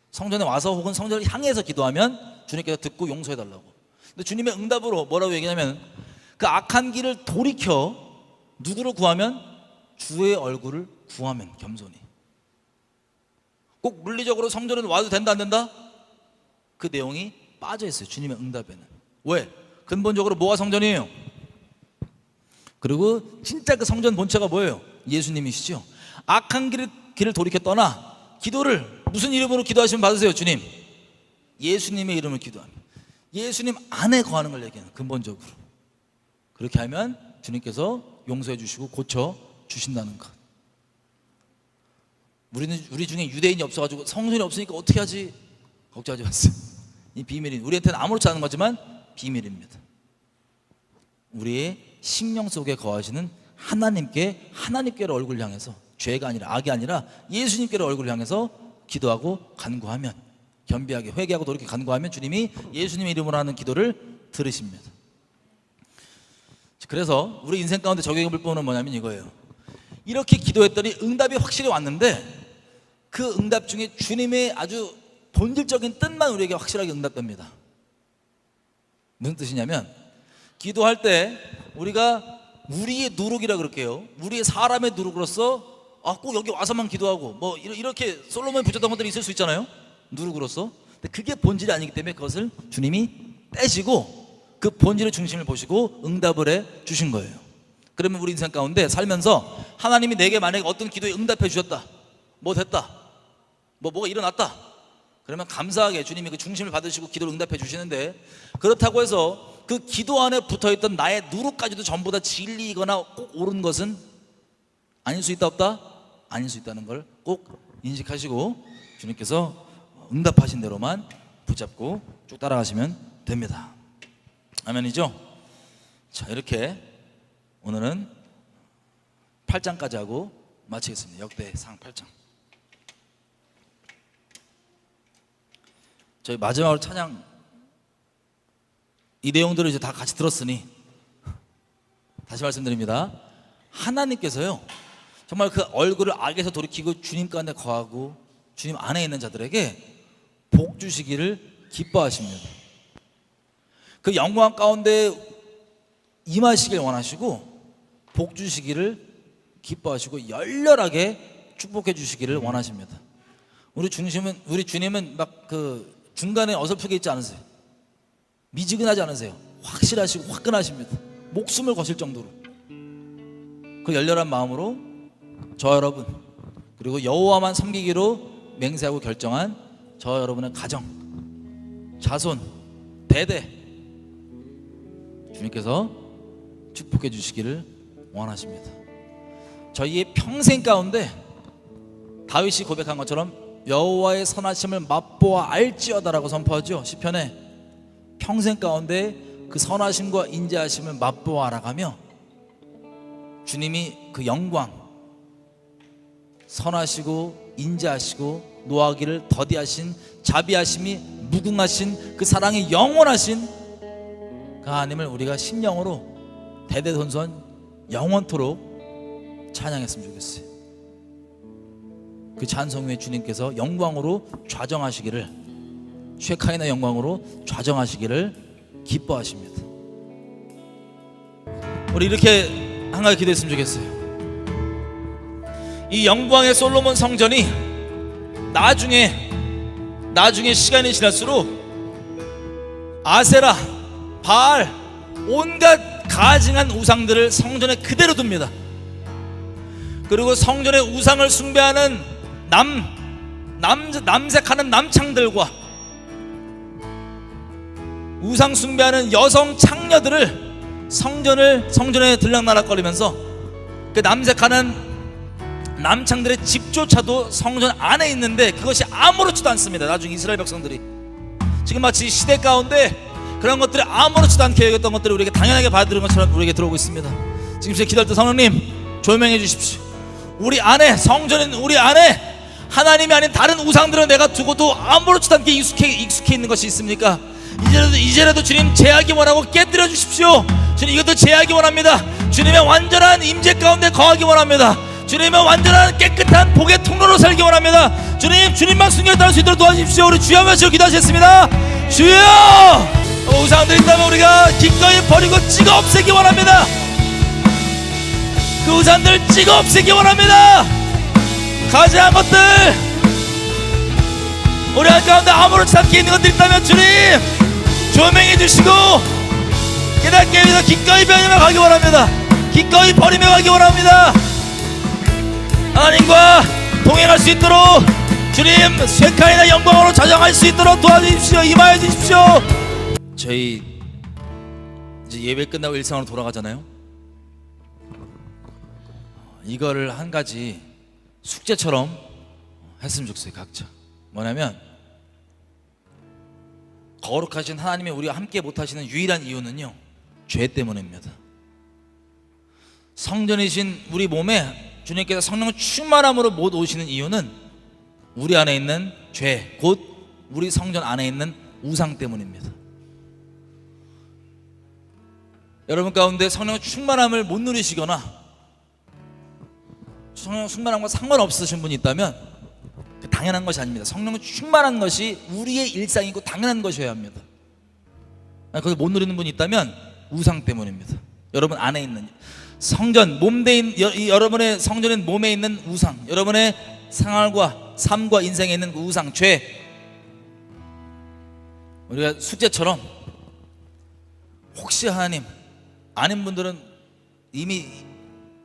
성전에 와서 혹은 성전을 향해서 기도하면 주님께서 듣고 용서해달라고. 근데 주님의 응답으로 뭐라고 얘기하냐면 그 악한 길을 돌이켜 누구를 구하면? 주의 얼굴을 구하면, 겸손히. 꼭 물리적으로 성전에 와도 된다 안 된다? 그 내용이 빠져있어요, 주님의 응답에는. 왜? 근본적으로 뭐가 성전이에요? 그리고 진짜 그 성전 본체가 뭐예요? 예수님이시죠. 악한 길을 돌이켜 떠나 기도를 무슨 이름으로 기도하시면 받으세요? 주님, 예수님의 이름을 기도하면. 예수님 안에 거하는 걸 얘기하는, 근본적으로. 그렇게 하면 주님께서 용서해 주시고 고쳐 주신다는 것. 우리 중에 유대인이 없어가지고 성전이 없으니까 어떻게 하지? 걱정하지 마세요. 이 비밀인, 우리한테는 아무렇지 않은 거지만 비밀입니다. 우리의 심령 속에 거하시는 하나님께로 얼굴 향해서, 죄가 아니라 악이 아니라 예수님께로 얼굴 향해서 기도하고 간구하면, 겸비하게 회개하고 돌이켜 간구하면 주님이 예수님의 이름으로 하는 기도를 들으십니다. 그래서 우리 인생 가운데 적용해 볼 부분은 뭐냐면 이거예요. 이렇게 기도했더니 응답이 확실히 왔는데 그 응답 중에 주님의 아주 본질적인 뜻만 우리에게 확실하게 응답됩니다. 무슨 뜻이냐면 기도할 때 우리가 우리의 누룩이라 그럴게요. 우리의 사람의 누룩으로서 꼭 여기 와서만 기도하고 뭐 이렇게 솔로몬이 붙였던 것들이 있을 수 있잖아요, 누룩으로서. 근데 그게 본질이 아니기 때문에 그것을 주님이 떼시고 그 본질의 중심을 보시고 응답을 해 주신 거예요. 그러면 우리 인생 가운데 살면서 하나님이 내게 만약에 어떤 기도에 응답해 주셨다, 뭐 됐다, 뭐가 일어났다, 그러면 감사하게 주님이 그 중심을 받으시고 기도를 응답해 주시는데, 그렇다고 해서 그 기도 안에 붙어있던 나의 누룩까지도 전부 다 진리이거나 꼭 옳은 것은 아닐 수 있다 없다? 아닐 수 있다는 걸 꼭 인식하시고 주님께서 응답하신 대로만 붙잡고 쭉 따라가시면 됩니다. 아멘이죠? 자, 이렇게 오늘은 8장까지 하고 마치겠습니다. 역대상 8장. 저희 마지막으로 찬양 이 내용들을 이제 다 같이 들었으니 다시 말씀드립니다. 하나님께서요 정말 그 얼굴을 악에서 돌이키고 주님 가운데 거하고 주님 안에 있는 자들에게 복 주시기를 기뻐하십니다. 그 영광 가운데 임하시길 원하시고 복 주시기를 기뻐하시고 열렬하게 축복해 주시기를 원하십니다. 우리 주님은 막 그 중간에 어설프게 있지 않으세요. 미지근하지 않으세요. 확실하시고 화끈하십니다. 목숨을 거실 정도로. 그 열렬한 마음으로 저 여러분 그리고 여호와만 섬기기로 맹세하고 결정한 저 여러분의 가정, 자손, 대대 주님께서 축복해 주시기를 원하십니다. 저희의 평생 가운데 다윗이 고백한 것처럼 여호와의 선하심을 맛보아 알지어다라고 선포하죠. 시편에 평생 가운데 그 선하심과 인자하심을 맛보아 알아가며 주님이 그 영광, 선하시고 인자하시고 노하기를 더디하신 자비하심이 무궁하신 그 사랑이 영원하신 그 하나님을 우리가 심령으로 대대손손 영원토록 찬양했으면 좋겠어요. 그 찬송 후에 주님께서 영광으로 좌정하시기를, 쉐카이나 영광으로 좌정하시기를 기뻐하십니다. 우리 이렇게 한 가지 기도했으면 좋겠어요. 이 영광의 솔로몬 성전이 나중에 시간이 지날수록 아세라, 바알, 온갖 가증한 우상들을 성전에 그대로 둡니다. 그리고 성전의 우상을 숭배하는 남색하는 남창들과 우상 숭배하는 여성 창녀들을 성전에 들락날락거리면서 그 남색하는 남창들의 집조차도 성전 안에 있는데 그것이 아무렇지도 않습니다. 나중에 이스라엘 백성들이 지금 마치 시대 가운데 그런 것들이 아무렇지도 않게 여겼던 것들을 우리에게 당연하게 받아들인 것처럼 우리에게 들어오고 있습니다. 지금 제 기도할 때 성령님 조명해 주십시오. 우리 안에, 성전인 우리 안에 하나님이 아닌 다른 우상들은 내가 두고도 아무렇지도 않게 익숙해 있는 것이 있습니까? 이제라도 주님 제하기 원하고 깨뜨려 주십시오. 주님 이것도 제하기 원합니다. 주님의 완전한 임재 가운데 거하기 원합니다. 주님의 완전한 깨끗한 복의 통로로 살기 원합니다. 주님만 순결 따를 수 있도록 도와주십시오. 우리 주여 하시고 기도하셨습니다. 주여! 우상들 있다면 우리가 기꺼이 버리고 찍어 없애기 원합니다. 그 우상들 찍어 없애기 원합니다. 가증한 것들, 우리 가운데 아무렇지 않게 있는 것들 있다면 주님 조명해 주시고 깨닫게 해서 기꺼이 변해며 가기 원합니다. 기꺼이 버리며 가기 원합니다. 하나님과 동행할 수 있도록 주님 쉐카이나 영광으로 좌정할 수 있도록 도와주십시오. 임하여 주십시오. 저희 이제 예배 끝나고 일상으로 돌아가잖아요. 이거를 한 가지 숙제처럼 했으면 좋겠어요. 각자 뭐냐면 거룩하신 하나님이 우리와 함께 못하시는 유일한 이유는요 죄 때문입니다. 성전이신 우리 몸에 주님께서 성령 충만함으로 못 오시는 이유는 우리 안에 있는 죄, 곧 우리 성전 안에 있는 우상 때문입니다. 여러분 가운데 성령 충만함을 못 누리시거나 성령 충만함과 상관없으신 분이 있다면 당연한 것이 아닙니다. 성령 충만한 것이 우리의 일상이고 당연한 것이어야 합니다. 그걸 못 누리는 분이 있다면 우상 때문입니다. 여러분 안에 있는 성전, 여러분의 성전인 몸에 있는 우상, 여러분의 생활과 삶과 인생에 있는 그 우상, 죄, 우리가 숙제처럼 혹시 하나님 아닌 분들은 이미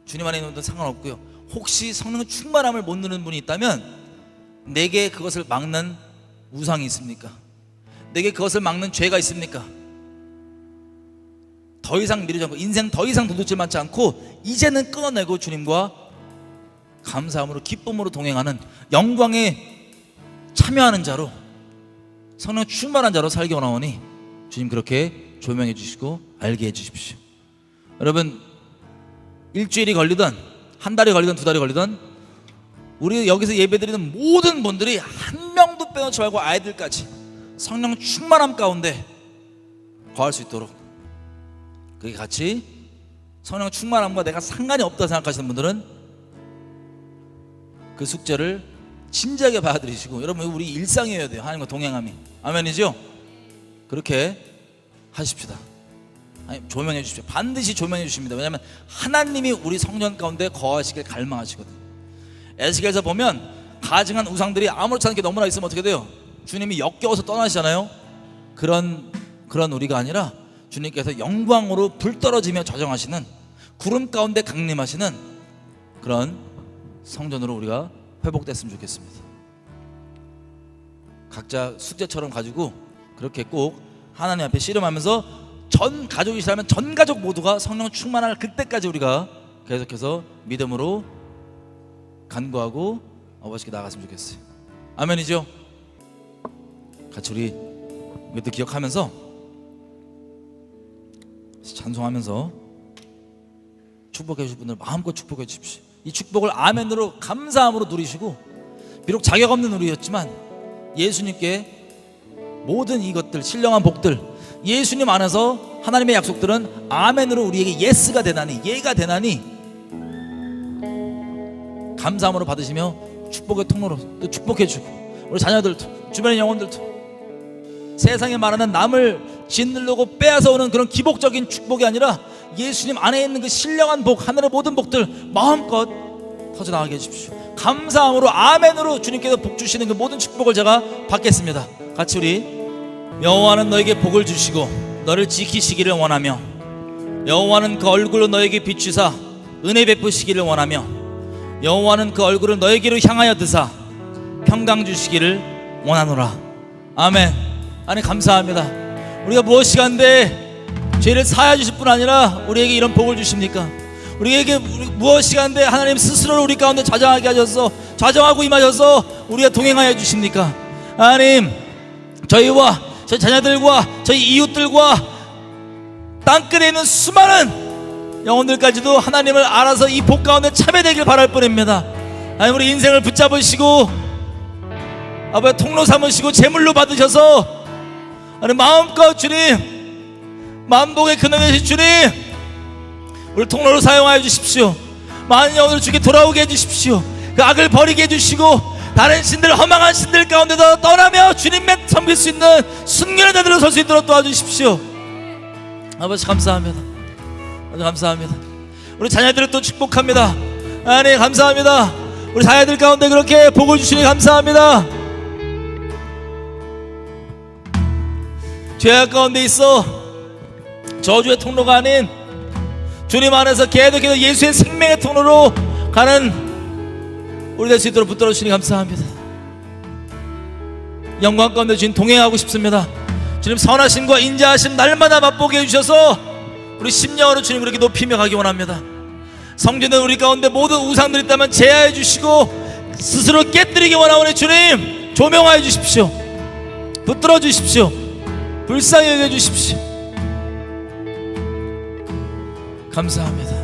주님 안에 있는 분들은 상관없고요. 혹시 성령 충만함을 못 누리는 분이 있다면 내게 그것을 막는 우상이 있습니까? 내게 그것을 막는 죄가 있습니까? 더 이상 미루지 않고 인생 더 이상 도둑질 많지 않고 이제는 끊어내고 주님과 감사함으로 기쁨으로 동행하는 영광의 참여하는 자로, 성령 충만한 자로 살기 원하오니 주님 그렇게 조명해 주시고 알게 해 주십시오. 여러분, 일주일이 걸리든 한 달이 걸리든 두 달이 걸리든 우리 여기서 예배드리는 모든 분들이 한 명도 빼놓지 말고 아이들까지 성령 충만함 가운데 거할 수 있도록, 그게 같이 성령 충만함과 내가 상관이 없다 생각하시는 분들은 그 숙제를 진지하게 받아들이시고, 여러분 우리 일상이어야 돼요. 하나님과 동행함이. 아멘이죠? 그렇게 하십시다. 조명해 주십시오. 반드시 조명해 주십니다. 왜냐하면 하나님이 우리 성전 가운데 거하시길 갈망하시거든요. 에스겔에서 보면 가증한 우상들이 아무렇지 않게 너무나 있으면 어떻게 돼요? 주님이 역겨워서 떠나시잖아요. 그런 우리가 아니라 주님께서 영광으로 불 떨어지며 조정하시는, 구름 가운데 강림하시는 그런 성전으로 우리가 회복됐으면 좋겠습니다. 각자 숙제처럼 가지고 그렇게 꼭 하나님 앞에 씨름하면서 전 가족이시라면 전 가족 모두가 성령 충만할 그때까지 우리가 계속해서 믿음으로 간구하고 아버지께 나아갔으면 좋겠어요. 아멘이죠? 같이 우리 이것도 기억하면서 찬송하면서 축복해 주실 분들 마음껏 축복해 주십시오. 이 축복을 아멘으로 감사함으로 누리시고, 비록 자격 없는 우리였지만 예수님께 모든 이것들, 신령한 복들, 예수님 안에서 하나님의 약속들은 아멘으로 우리에게 예스가 되나니, 예가 되나니 감사함으로 받으시며 축복의 통로로 또 축복해 주고, 우리 자녀들도 주변의 영혼들도 세상에 말하는 남을 짓누르고 빼앗아 오는 그런 기복적인 축복이 아니라 예수님 안에 있는 그 신령한 복, 하늘의 모든 복들 마음껏 터져나가게 해주십시오. 감사함으로 아멘으로 주님께서 복 주시는 그 모든 축복을 제가 받겠습니다. 같이 우리 여호와는 너에게 복을 주시고 너를 지키시기를 원하며, 여호와는 그 얼굴로 너에게 비추사 은혜 베푸시기를 원하며, 여호와는 그 얼굴을 너에게로 향하여 드사 평강 주시기를 원하노라. 아멘. 아니, 감사합니다. 우리가 무엇이간데 죄를 사하여 주실 뿐 아니라 우리에게 이런 복을 주십니까? 우리에게 무엇이간데 하나님 스스로 우리 가운데 좌정하게 하셔서, 좌정하고 임하셔서 우리가 동행하여 주십니까? 하나님, 저희와 저희 자녀들과 저희 이웃들과 땅끝에 있는 수많은 영혼들까지도 하나님을 알아서 이 복 가운데 참여되길 바랄 뿐입니다. 하나님, 우리 인생을 붙잡으시고 아버지 통로 삼으시고 제물로 받으셔서 하나님 마음껏 주님, 만복의 근원 되신 주님, 우리 통로로 사용하여 주십시오. 많은 영혼을 주께 돌아오게 해주십시오. 그 악을 버리게 해주시고 다른 신들, 허망한 신들 가운데서 떠나며 주님만 섬길 수 있는 순결한 자들로 설 수 있도록 도와주십시오. 아버지 감사합니다. 아버지 감사합니다. 우리 자녀들을 또 축복합니다. 하나님 감사합니다. 우리 자녀들 가운데 그렇게 복을 주시니 감사합니다. 죄악 가운데 있어 저주의 통로가 아닌 주님 안에서 계속해서 예수의 생명의 통로로 가는 우리 될 수 있도록 붙들어 주시니 감사합니다. 영광 가운데 주님 동행하고 싶습니다. 주님 선하심과 인자하심 날마다 맛보게 해주셔서 우리 심령으로 주님 그렇게 높이며 가기 원합니다. 성전에 우리 가운데 모든 우상들이 있다면 제하해 주시고 스스로 깨뜨리기 원하오니 주님 조명하여 주십시오. 붙들어 주십시오. 불쌍히 여겨 주십시오. 감사합니다.